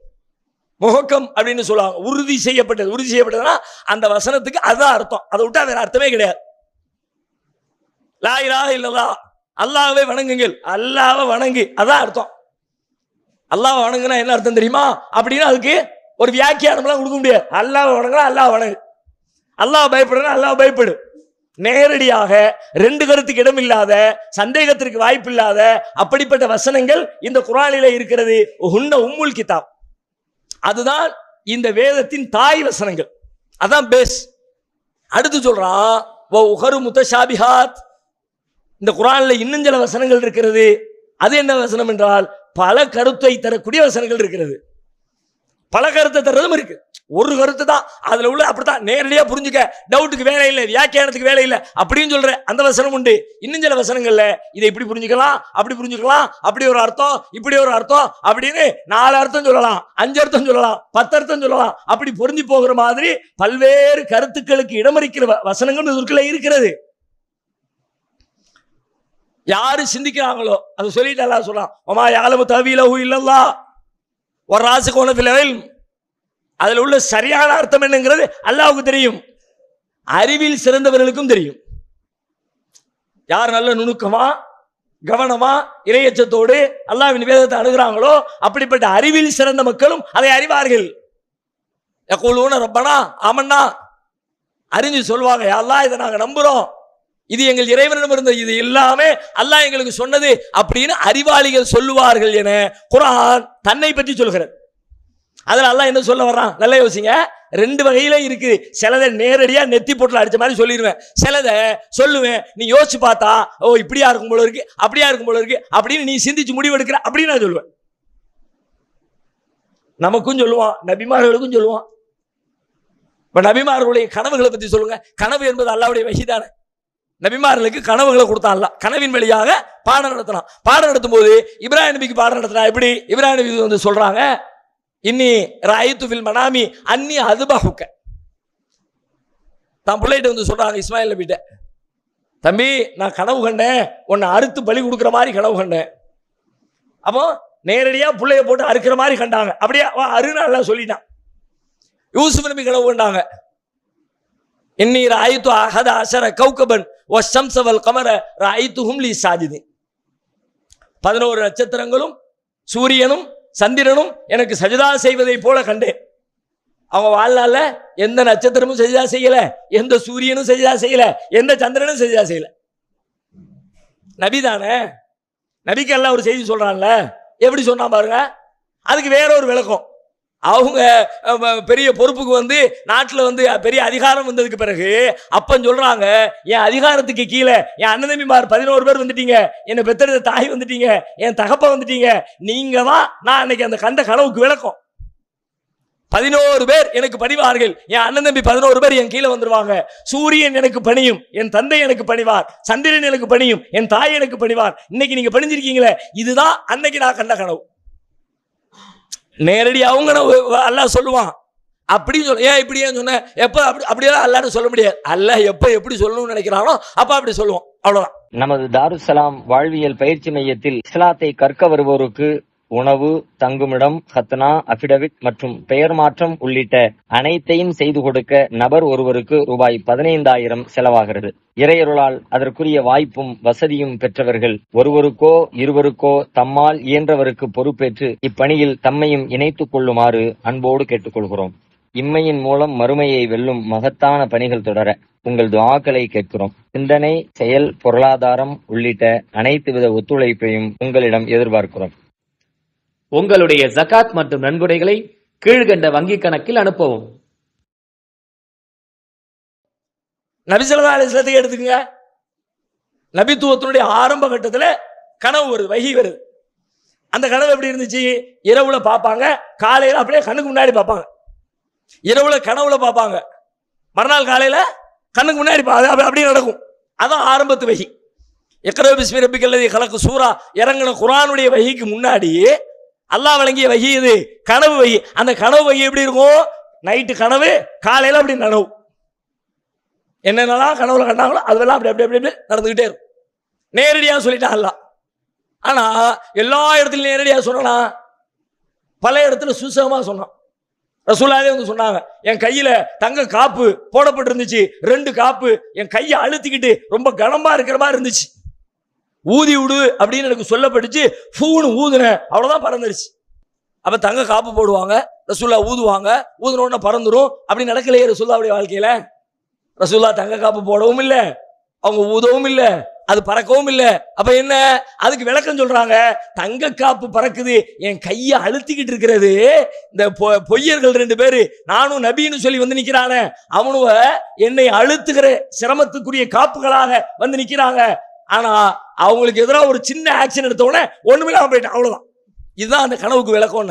முஹக்கம் அப்படின்னு சொல்லுவாங்க, உறுதி செய்யப்பட்டதுன்னா அந்த வசனத்துக்கு அதுதான் அர்த்தம், அதை விட்டா வேற அர்த்தமே கிடையாது. லா இலாஹ இல்லல்லாஹ், அல்லாஹ்வை வணங்குங்கள், அல்லாஹ்வை வணங்கு, அதான் அர்த்தம். அல்லாஹ்வை வணங்குனா என்ன அர்த்தம் தெரியுமா அப்படின்னு அதுக்கு ஒரு வியாக்கியானம்லாம் கொடுக்க முடியாது. அல்லாஹ்வை வணங்குனா அல்லாஹ் வணங்கு, அல்லாஹ் பயப்படுனா அல்லாஹ் பயப்படு. நேரடியாக ரெண்டு கருத்துக்கு இடம் இல்லாத, சந்தேகத்திற்கு வாய்ப்பு இல்லாத அப்படிப்பட்ட வசனங்கள் இந்த குர்ஆனிலே இருக்கிறது. ஹுன்ன உம்முல் கிதாப், அதுதான் இந்த வேதத்தின் தாய் வசனங்கள், அதான் பேஸ். அடுத்து சொல்றான் வஉஹரு முத்தஷாபிஹாத், இந்த குர்ஆன்ல இன்னும் சில வசனங்கள் இருக்கிறது. அது என்ன வசனம் என்றால் பல கருத்தை தரக்கூடிய வசனங்கள் இருக்கிறது. பல கருத்தை தர்றதும் இருக்கு. ஒரு கருத்து தான் அதுல உள்ள, அப்படித்தான் நேரடியா புரிஞ்சுக்க, டவுட்டுக்கு வேலை இல்லை, வியாக்கியானத்துக்கு வேலை இல்லை அப்படின்னு சொல்ற அந்த வசனம் உண்டு. இன்னும் சில வசனங்கள்ல இதை இப்படி புரிஞ்சுக்கலாம், அப்படி புரிஞ்சுக்கலாம், அப்படி ஒரு அர்த்தம், இப்படி ஒரு அர்த்தம் அப்படின்னு 4 அர்த்தம் சொல்லலாம், 5 அர்த்தம் சொல்லலாம், 10 அர்த்தம் சொல்லலாம். அப்படி பொருந்தி போகிற மாதிரி பல்வேறு கருத்துக்களுக்கு இடமளிக்கிற வசனங்கள் இதற்குள்ள இருக்கிறது. யாரு சிந்திக்கிறாங்களோ அதை சொல்லிட்டு அல்லாஹ் சொல்றான், வமா யஅலமு தஅவீலஹு இல்லல்லாஹ் வராஸிகூன ஃபில் இல்ம். அதுல உள்ள சரியான அர்த்தம் என்னங்கிறது அல்லாஹ்வுக்கு தெரியும், அறிவில் சிறந்தவர்களுக்கும் தெரியும். யார் நல்ல நுணுக்கமா கவனமா இறையச்சத்தோடு அல்லாஹ்வின் வேதத்தை அணுகிறாங்களோ அப்படிப்பட்ட அறிவில் சிறந்த மக்களும் அதை அறிவார்கள். யகூலூன ரப்பனா ஆமன்னா, அறிஞ்சு சொல்வாங்க, யா அல்லாஹ் இதை நாங்க நம்புறோம், இது எங்கள் இறைவனிடம் இருந்த, இது எல்லாமே அல்லாஹ் எங்களுக்கு சொன்னது அப்படின்னு அறிவாளிகள் சொல்லுவார்கள் என குர்ஆன் தன்னை பற்றி சொல்கிறது. அதில் அல்லாஹ் என்ன சொல்ல வர்றான் நல்லா யோசிங்க. 2 வகையில இருக்குது. சிலதை நேரடியா நெத்தி போட்டுல அடிச்ச மாதிரி சொல்லிடுவேன், சிலதை சொல்லுவேன், நீ யோசிச்சு பார்த்தா ஓ இப்படியா இருக்கும் போல இருக்கு, அப்படியா இருக்கும் போல இருக்கு அப்படின்னு நீ சிந்திச்சு முடிவெடுக்கிற அப்படின்னு நான் சொல்லுவேன். நமக்கும் சொல்லுவான், நபிமார்களுக்கும் சொல்லுவான். இப்ப நபிமார்களுடைய கனவுகளை பத்தி சொல்லுங்க. கனவு என்பது அல்லாஹ்வுடைய வஹி தானே. நபிமார்களுக்கு கனவுகளை கொடுத்தான் அல்லாஹ், கனவின் வழியாக பாடம் நடத்தினான். பாடம் நடத்தும் போது இப்ராஹிம் நபிக்கு பாடம் நடத்தினா எப்படி? இப்ராஹிம் நபி வந்து சொல்றாங்க, இன்னி ரஅய்து ஃபில் மனாமி அன்னி அதுபஹுக. தான் பிள்ளைகிட்ட வந்து சொல்றாங்க, இஸ்மாயில் நபிட்ட, தம்பி நான் கனவு கண்டேன், உன்னை அறுத்து பலி கொடுக்குற மாதிரி கனவு கண்டேன். அப்போ நேரடியா பிள்ளைய போட்டு அறுக்கிற மாதிரி கண்டாங்க. அப்படியே அருன்னு எல்லாம் சொல்லிட்டான். யூசுப் நபி கனவு கண்டாங்க, இன்னி ரஅய்து அஹத அஷர கௌகபன் வஷம்ஸ வல் கமர ரஅய்துஹும் லி சாஜிதீன். 11 நட்சத்திரங்களும் சூரியனும் சந்திரனும் எனக்கு சஜதா செய்வதை போல கண்டேன். அவங்க வாழ்நாள எந்த நட்சத்திரமும் சஜதா செய்யல, எந்த சூரியனும் சஜதா செய்யல, எந்த சந்திரனும் சஜதா செய்யல. நபி தானே, நபிக்கு எல்லாம் ஒரு செய்தி சொல்றான்ல, எப்படி சொன்னா பாருங்க. அதுக்கு வேற ஒரு விளக்கம். அவங்க பெரிய பொறுப்புக்கு வந்து நாட்டில் வந்து பெரிய அதிகாரம் வந்ததுக்கு பிறகு அப்பன் சொல்றாங்க, என் அதிகாரத்துக்கு கீழே என் அண்ணன் தம்பிமார் 11 பேர் வந்துட்டீங்க, என்னை பெத்தெடுத்த தாய் வந்துட்டீங்க, என் தகப்ப வந்துட்டீங்க, நீங்க தான் நான் அன்னைக்கு அந்த கண்ட கனவுக்கு விளக்கம். 11 பேர் எனக்கு பணிவார்கள், என் அண்ணன் தம்பி 11 பேர் என் கீழே வந்துருவாங்க. சூரியன் எனக்கு பணியும், என் தந்தை எனக்கு பணிவார். சந்திரன் எனக்கு பணியும், என் தாய் எனக்கு பணிவார். இன்னைக்கு நீங்க பணிஞ்சிருக்கீங்களே, இதுதான் அன்னைக்கு நான் கண்ட கனவு. நேரடி அவங்க அல்லாஹ் சொல்லுவான். அப்படி சொல்ல, ஏன் இப்படி ஏன் சொன்ன, எப்ப அப்படியெல்லாம் அல்லாஹ்னு சொல்ல முடியாது. அல்லாஹ் எப்ப எப்படி சொல்லணும்னு நினைக்கிறானோ அப்ப அப்படி சொல்லுவோம், அவ்வளவுதான். நமது தாருஸ்ஸலாம் வாழ்வியல் பயிற்சி மையத்தில் இஸ்லாத்தை கற்க வருவோருக்கு உணவு, தங்குமிடம், ஹத்னா, அபிடவிட் மற்றும் பெயர் மாற்றம் உள்ளிட்ட அனைத்தையும் செய்து கொடுக்க நபர் ஒருவருக்கு ரூபாய் 15,000 செலவாகிறது. இறையருளால் அதற்குரிய வாய்ப்பும் வசதியும் பெற்றவர்கள் ஒருவருக்கோ இருவருக்கோ தம்மால் இயன்றவருக்கு பொறுப்பேற்று இப்பணியில் தம்மையும் இணைத்துக் கொள்ளுமாறு அன்போடு கேட்டுக்கொள்கிறோம். இம்மையின் மூலம் மறுமையை வெல்லும் மகத்தான பணிகள் தொடர உங்கள் துஆக்களை கேட்கிறோம். சிந்தனை, செயல், பொருளாதாரம் உள்ளிட்ட அனைத்து வித ஒத்துழைப்பையும் உங்களிடம் எதிர்பார்க்கிறோம். உங்களுடைய ஜகாத் மற்றும் நன்கொடைகளை கீழ்கண்ட வங்கிக் கணக்கில் அனுப்பவும். நபி ஸல்லல்லாஹு அலைஹி வஸல்லத்தை எடுத்துக்கங்க. நபித்துவத்தினுடைய ஆரம்ப கட்டத்துல கனவு வருது, வஹி வருது. அந்த கனவு எப்படி இருந்துச்சு? இரவுல பார்ப்பாங்க, காலையில அப்படியே கண்ணுக்கு முன்னாடி பார்ப்பாங்க. இரவுல கனவுல பார்ப்பாங்க, மறுநாள் காலையில கண்ணுக்கு முன்னாடி அப்படியே நடக்கும். அதான் ஆரம்பத்து வஹி. இக்ரா பிஸ்மி ரப்பிக்கல் லதீ கலக் சூரா இறங்கின குர்ஆனுடைய வஹிக்கு முன்னாடி அல்லாஹ் வழங்கிய வஹி இது, கனவு வஹி. அந்த கனவு வஹி எப்படி இருக்கும்? நைட்டு கனவு, காலையில அப்படி நனவு. என்னென்னலாம் கனவுல கண்டாங்களோ அதெல்லாம் அப்படி அப்படி அப்படி நடந்துகிட்டே இருக்கும். நேரடியா சொல்லிட்டான் அல்லாஹ். ஆனா எல்லா இடத்துலையும் நேரடியா சொன்னா, பல இடத்துல சூசகமா சொன்னான். ரசூலுல்லாஹி வந்து சொன்னாங்க, என் கையில தங்க காப்பு போடப்பட்டு இருந்துச்சு, 2 காப்பு என் கையை அழுத்திக்கிட்டு ரொம்ப கனமா இருக்கிற மாதிரி இருந்துச்சு. ஊதி விடு அப்படின்னு எனக்கு சொல்லப்பட்டுச்சு. ஃபூனு ஊதுனேன், அவ்வளவுதான் பறந்துருச்சு. அப்ப தங்க காப்பு போடுவாங்க, ரசூலுல்லாஹ் ஊதுவாங்க, ஊதுன உடனே பறந்துரும். அப்படி நடக்கலையே ரசூலுல்லாஹ்வுடைய வாழ்க்கையில. ரசூலுல்லாஹ் தங்க காப்பு போடவும் இல்லை, அவங்க ஊதவும் இல்லை, அது பறக்கவும் இல்லை. அப்ப என்ன, அதுக்கு விளக்கம் சொல்றாங்க, தங்க காப்பு பறக்குது, என் கையை அழுத்திக்கிட்டு இருக்கிறது இந்த பொய்யர்கள் 2 பேரு நானும் நபின்னு சொல்லி வந்து நிக்கிறானே, அவனுவ என்னை அழுத்துகிற சிரமத்துக்குரிய காப்புகளாக வந்து நிக்கிறாங்க. ஆனா அவங்களுக்கு எதிராக ஒரு சின்ன ஆக்ஷன் எடுத்த உடனே ஒண்ணுமில்லாம போயிட்டான், அவ்வளவுதான். இதுதான் அந்த கனவுக்கு விளக்கம்.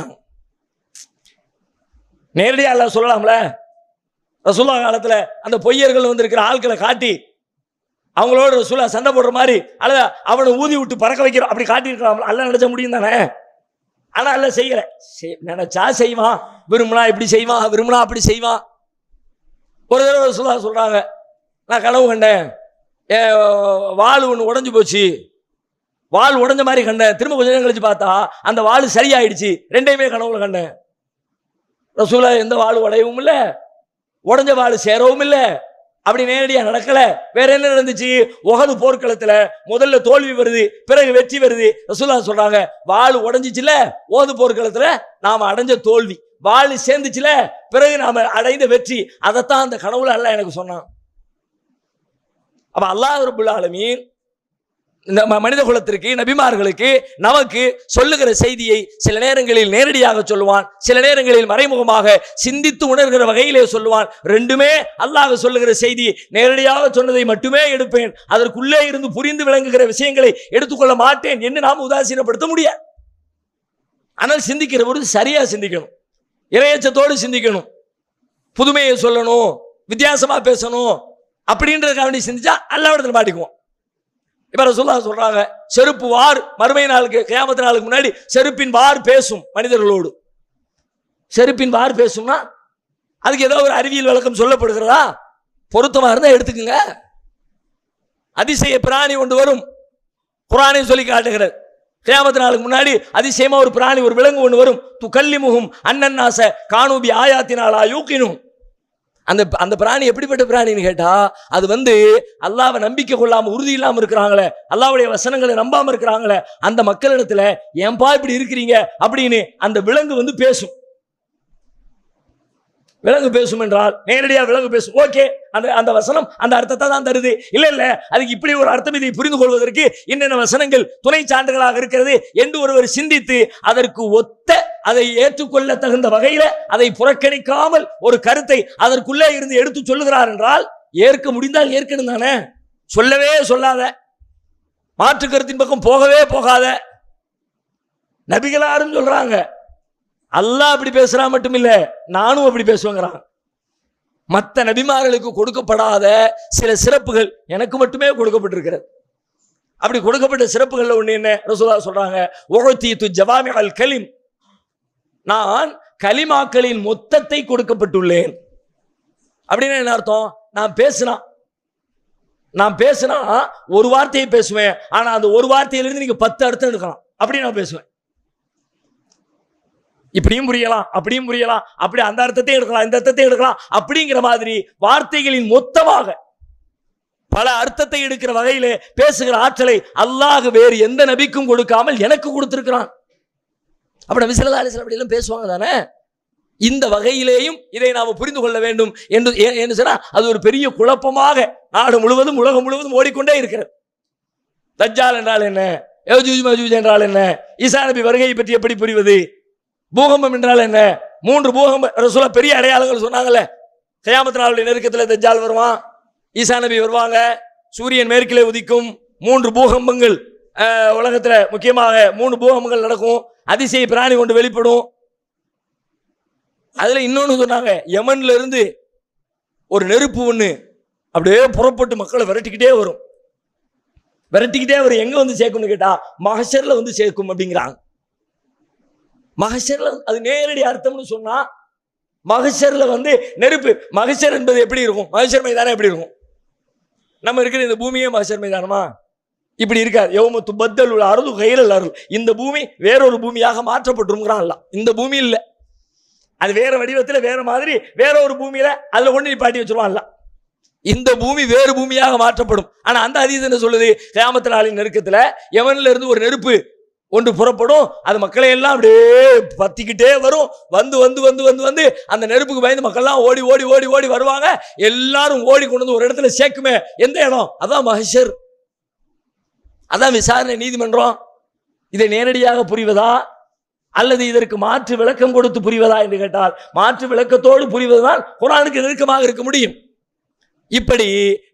நேரடியாக அல்லாஹ் சொல்லலாம்ல. ரசூலுல்லாஹ் காலத்துல அந்த பொய்யர்கள் வந்திருக்கிற ஆட்களை காட்டி அவங்களோட ரசூலுல்லாஹ் சண்டை போடுற மாதிரி அல்ல அவனை ஊதி விட்டு பறக்க வைக்கிறோம் அப்படி காட்டியிருக்கலாம். அல்லாஹ் நினைச்ச முடியும் தானே. ஆனா அல்லாஹ் செய்யல. நினைச்சா செய்வான், விரும்பினா இப்படி செய்வான், விரும்பினா அப்படி செய்வான். ஒரு தடவை ரசூலுல்லாஹ் சொல்றாங்க, நான் கனவு கண்டேன், வாள் ஒன்று உடஞ்சு போச்சு, வாள் உடஞ்ச மாதிரி கண்டேன். திரும்ப கொஞ்ச நேரம் கழிச்சு பார்த்தா அந்த வாள் சரியாயிடுச்சு. ரெண்டையுமே கனவுல கண்டேன். ரசூலுல்லாஹ் எந்த வாள் உடையவும் இல்லை, உடஞ்ச வாள் சேரவும் இல்லை. அப்படி நேரடியா நடக்கல. வேற என்ன நடந்துச்சு? உஹது போர்க்களத்துல முதல்ல தோல்வி வருது, பிறகு வெற்றி வருது. ரசூலுல்லாஹ் சொல்றாங்க, வாள் உடஞ்சிச்சுல உஹது போர்க்களத்துல நாம அடைஞ்ச தோல்வி, வாள் சேர்ந்துச்சுல பிறகு நாம அடைந்த வெற்றி. அதைத்தான் அந்த கனவுல அல்லாஹ் எனக்கு சொன்னான். அப்ப அல்லாஹ் ரப்பல் ஆலமீன் இந்த மனித குலத்திற்கு, நபிமார்களுக்கு, நமக்கு சொல்லுகிற செய்தியை சில நேரங்களில் நேரடியாக சொல்லுவான், சில நேரங்களில் மறைமுகமாக சிந்தித்து உணர்கிற வகையிலே சொல்லுவான். ரெண்டுமே அல்லாஹ் சொல்லுகிற செய்தி. நேரடியாக சொன்னதை மட்டுமே எடுப்பேன், அதற்குள்ளே இருந்து புரிந்து விளங்குகிற விஷயங்களை எடுத்துக்கொள்ள மாட்டேன் என்று நாம் உதாசீனப்படுத்த முடியாது. ஆனால் சிந்திக்கிற பொழுது சரியா சிந்திக்கணும், இறையச்சத்தோடு சிந்திக்கணும், புதுமையை சொல்லணும், வித்தியாசமா பேசணும். அப்படின்றதுக்காக வேண்டி சிந்திச்சா அல்லாஹ்விடத்தில் மாட்டிக்குவோம். இப்ப ரசூலுல்லாஹ் சொல்றாங்க, செருப்பு வார் மறுமை நாளுக்கு, கியாமத் நாளுக்கு முன்னாடி செருப்பின் வார் பேசும் மனிதர்களோடு. செருப்பின் வார் பேசும்னா அதுக்கு ஏதோ ஒரு அறிவியல் விளக்கம் சொல்லப்படுகிறதா? பொருத்தமா இருந்தா எடுத்துக்குங்க. அதிசய பிராணி ஒன்று வரும், குர்ஆனை சொல்லி காட்டுகிறது. கியாமத் நாளுக்கு முன்னாடி அதிசயமா ஒரு பிராணி, ஒரு விலங்கு ஒன்று வரும். துகல்லிமுஹும் அன்னன்னாஸ கானூபி ஆயாத்தினாலா யூகினும். அந்த பிராணி எப்படிப்பட்ட பிராணின்னு கேட்டா, அது அல்லாஹ்வை நம்பிக்கை கொள்ளாம உறுதி இல்லாம இருக்கிறாங்களே, அல்லாஹ்வுடைய வசனங்களை நம்பாம இருக்கிறாங்களே, அந்த மக்களிடத்துல ஏன்பா இப்படி இருக்கிறீங்க அப்படின்னு அந்த விலங்கு பேசும். விலங்கு பேசும் என்றால் நேரடியா விலங்கு பேசும். ஓகே, அந்த வசனம் அந்த அர்த்தத்தை தான் தருது. இல்ல அதுக்கு இப்படி ஒரு அர்த்தம், இதை புரிந்து கொள்வதற்கு என்னென்ன வசனங்கள் துணை சான்றுகளாக இருக்கிறது என்று ஒருவர் சிந்தித்து அதற்கு ஒத்த, அதை ஏற்றுக்கொள்ள தகுந்த வகையில அதை புறக்கணிக்காமல் ஒரு கருத்தை அதற்குள்ளே இருந்து எடுத்து சொல்லுகிறார் என்றால் ஏற்க முடிந்தால் ஏற்கணும் தானே. சொல்லவே சொல்லாத, மாற்று கருத்தின் பக்கம் போகவே போகாத. நபிகளாரும் சொல்றாங்க, அல்லாஹ் அப்படி பேசுறான் மட்டும் இல்ல, நானும் அப்படி பேசுவேங்கிறான். மற்ற நபிமார்களுக்கு கொடுக்கப்படாத சில சிறப்புகள் எனக்கு மட்டுமே கொடுக்கப்பட்டிருக்கிறது. அப்படி கொடுக்கப்பட்ட சிறப்புகள்ல ஒண்ணு என்ன? ரசூலுல்லாஹ் சொல்றாங்க, உஅதீது ஜவாமிஅல் கலிம், நான் கலிமாக்களின் மொத்தத்தை கொடுக்கப்பட்டுள்ளேன். அப்படின்னு என்ன அர்த்தம்? நான் பேசினா ஒரு வார்த்தையை பேசுவேன், ஆனா அந்த ஒரு வார்த்தையிலிருந்து நீங்க 10 அர்த்தம் எடுக்கலாம். அப்படி நான் பேசுவேன். இப்படியும் புரியலாம், அப்படியும் புரியலாம், அப்படி அந்த அர்த்தத்தை எடுக்கலாம், இந்த அர்த்தத்தை எடுக்கலாம். அப்படிங்கிற மாதிரி வார்த்தைகளின் மொத்தமாக பல அர்த்தத்தை எடுக்கிற வகையிலே பேசுகிற ஆற்றலை அல்லாஹ் வேறு எந்த நபிக்கும் கொடுக்காமல் எனக்கு கொடுத்திருக்கிறான். அப்ப நபி ஸல்லல்லாஹு அலைஹி வஸல்லம் அப்படிலாம் பேசுவாங்க தானே. இந்த வகையிலேயும் இதை நாம் புரிந்து கொள்ள வேண்டும் என்று சொன்னா அது ஒரு பெரிய குழப்பமாக நாடு முழுவதும், உலகம் முழுவதும் ஓடிக்கொண்டே இருக்கிறது. தஜ்ஜால் என்றால் என்ன, யஜூஜ் மஜூஜ் என்றால் என்ன, ஈசா நபி வருகையை பற்றி எப்படி புரிவது, பூகம்பம் என்றால் என்ன, 3 பூகம்பம் ரசூலுல்லாஹ் பெரிய அடையாளங்கள் சொன்னாங்கல்ல. கியாமத் நாளுடைய நெருக்கத்தில் தஜ்ஜால் வருவான், ஈசா நபி வருவாங்க, சூரியன் மேற்கிலே உதிக்கும், 3 பூகம்பங்கள் உலகத்துல முக்கியமாக 3 பூகம்பங்கள் நடக்கும், அதிசய பிராணி கொண்டு வெளிப்படும். அதுல இன்னொன்னு சொன்னாங்க, யமன்ல இருந்து ஒரு நெருப்பு ஒண்ணு அப்படியே புறப்பட்டு மக்களை விரட்டிக்கிட்டே வரும். எங்க சேர்க்கும்னு கேட்டா மஹ்ஷர்ல சேர்க்கும் அப்படிங்கிறாங்க. மஹ்ஷர்ல அது நேரடி அர்த்தம்னு சொன்னா, மஹ்ஷர்ல நெருப்பு, மஹ்ஷர் என்பது எப்படி இருக்கும்? மஹ்ஷர் மைதானம் எப்படி இருக்கும்? நம்ம இருக்கிற இந்த பூமியே மஹ்ஷர் மைதானமா? இப்படி இருக்காது. யௌம துபத்தலுல் அர்து கைரல் அர்து, இந்த பூமி வேறொரு பூமியாக மாற்றப்பட்டுருங்கிறான் அல்லாஹ். இந்த பூமி இல்ல, அது வேற வடிவத்தில் வேற மாதிரி வேற ஒரு பூமியில அதுல கொண்டு நிப்பாட்டி வச்சிருவான் அல்லாஹ். இந்த பூமி வேறு பூமியாக மாற்றப்படும். ஆனா அந்த ஹதீஸ் என்ன சொல்லுது? கியாமத் நாளின் நெருக்கத்துல யமன்ல இருந்து ஒரு நெருப்பு ஒன்று புறப்படும், அது மக்களை எல்லாம் அப்படியே பத்திக்கிட்டே வரும். வந்து அந்த நெருப்புக்கு பயந்து மக்கள்லாம் ஓடி ஓடி ஓடி ஓடி வருவாங்க. எல்லாரும் ஓடி கொண்டு வந்து ஒரு இடத்துல சேர்க்குமே. எந்த இடம்? அதான் மஹ்ஷர், அதான் விசாரணை நீதிமன்றம். இதை நேரடியாக புரிவதா அல்லது இதற்கு மாற்று விளக்கம் கொடுத்து புரிவதா என்று கேட்டால், மாற்று விளக்கத்தோடு புரிவதுதான் குர்ஆனுக்கு நெருக்கமாக இருக்க முடியும். இப்படி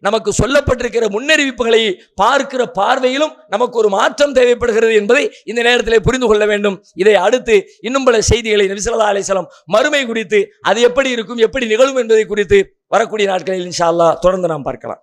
நமக்கு சொல்லப்பட்டிருக்கிற முன்னறிவிப்புகளை பார்க்கிற பார்வையிலும் நமக்கு ஒரு மாற்றம் தேவைப்படுகிறது என்பதை இந்த நேரத்திலே புரிந்து கொள்ள வேண்டும். இதை அடுத்து இன்னும் பல செய்திகளை நபி ஸல்லல்லாஹு அலைஹி வஸல்லம் மறுமை குறித்து அது எப்படி இருக்கும், எப்படி நிகழும் என்பதை குறித்து வரக்கூடிய நாட்களில் இன்ஷா அல்லாஹ் தொடர்ந்து நாம் பார்க்கலாம்.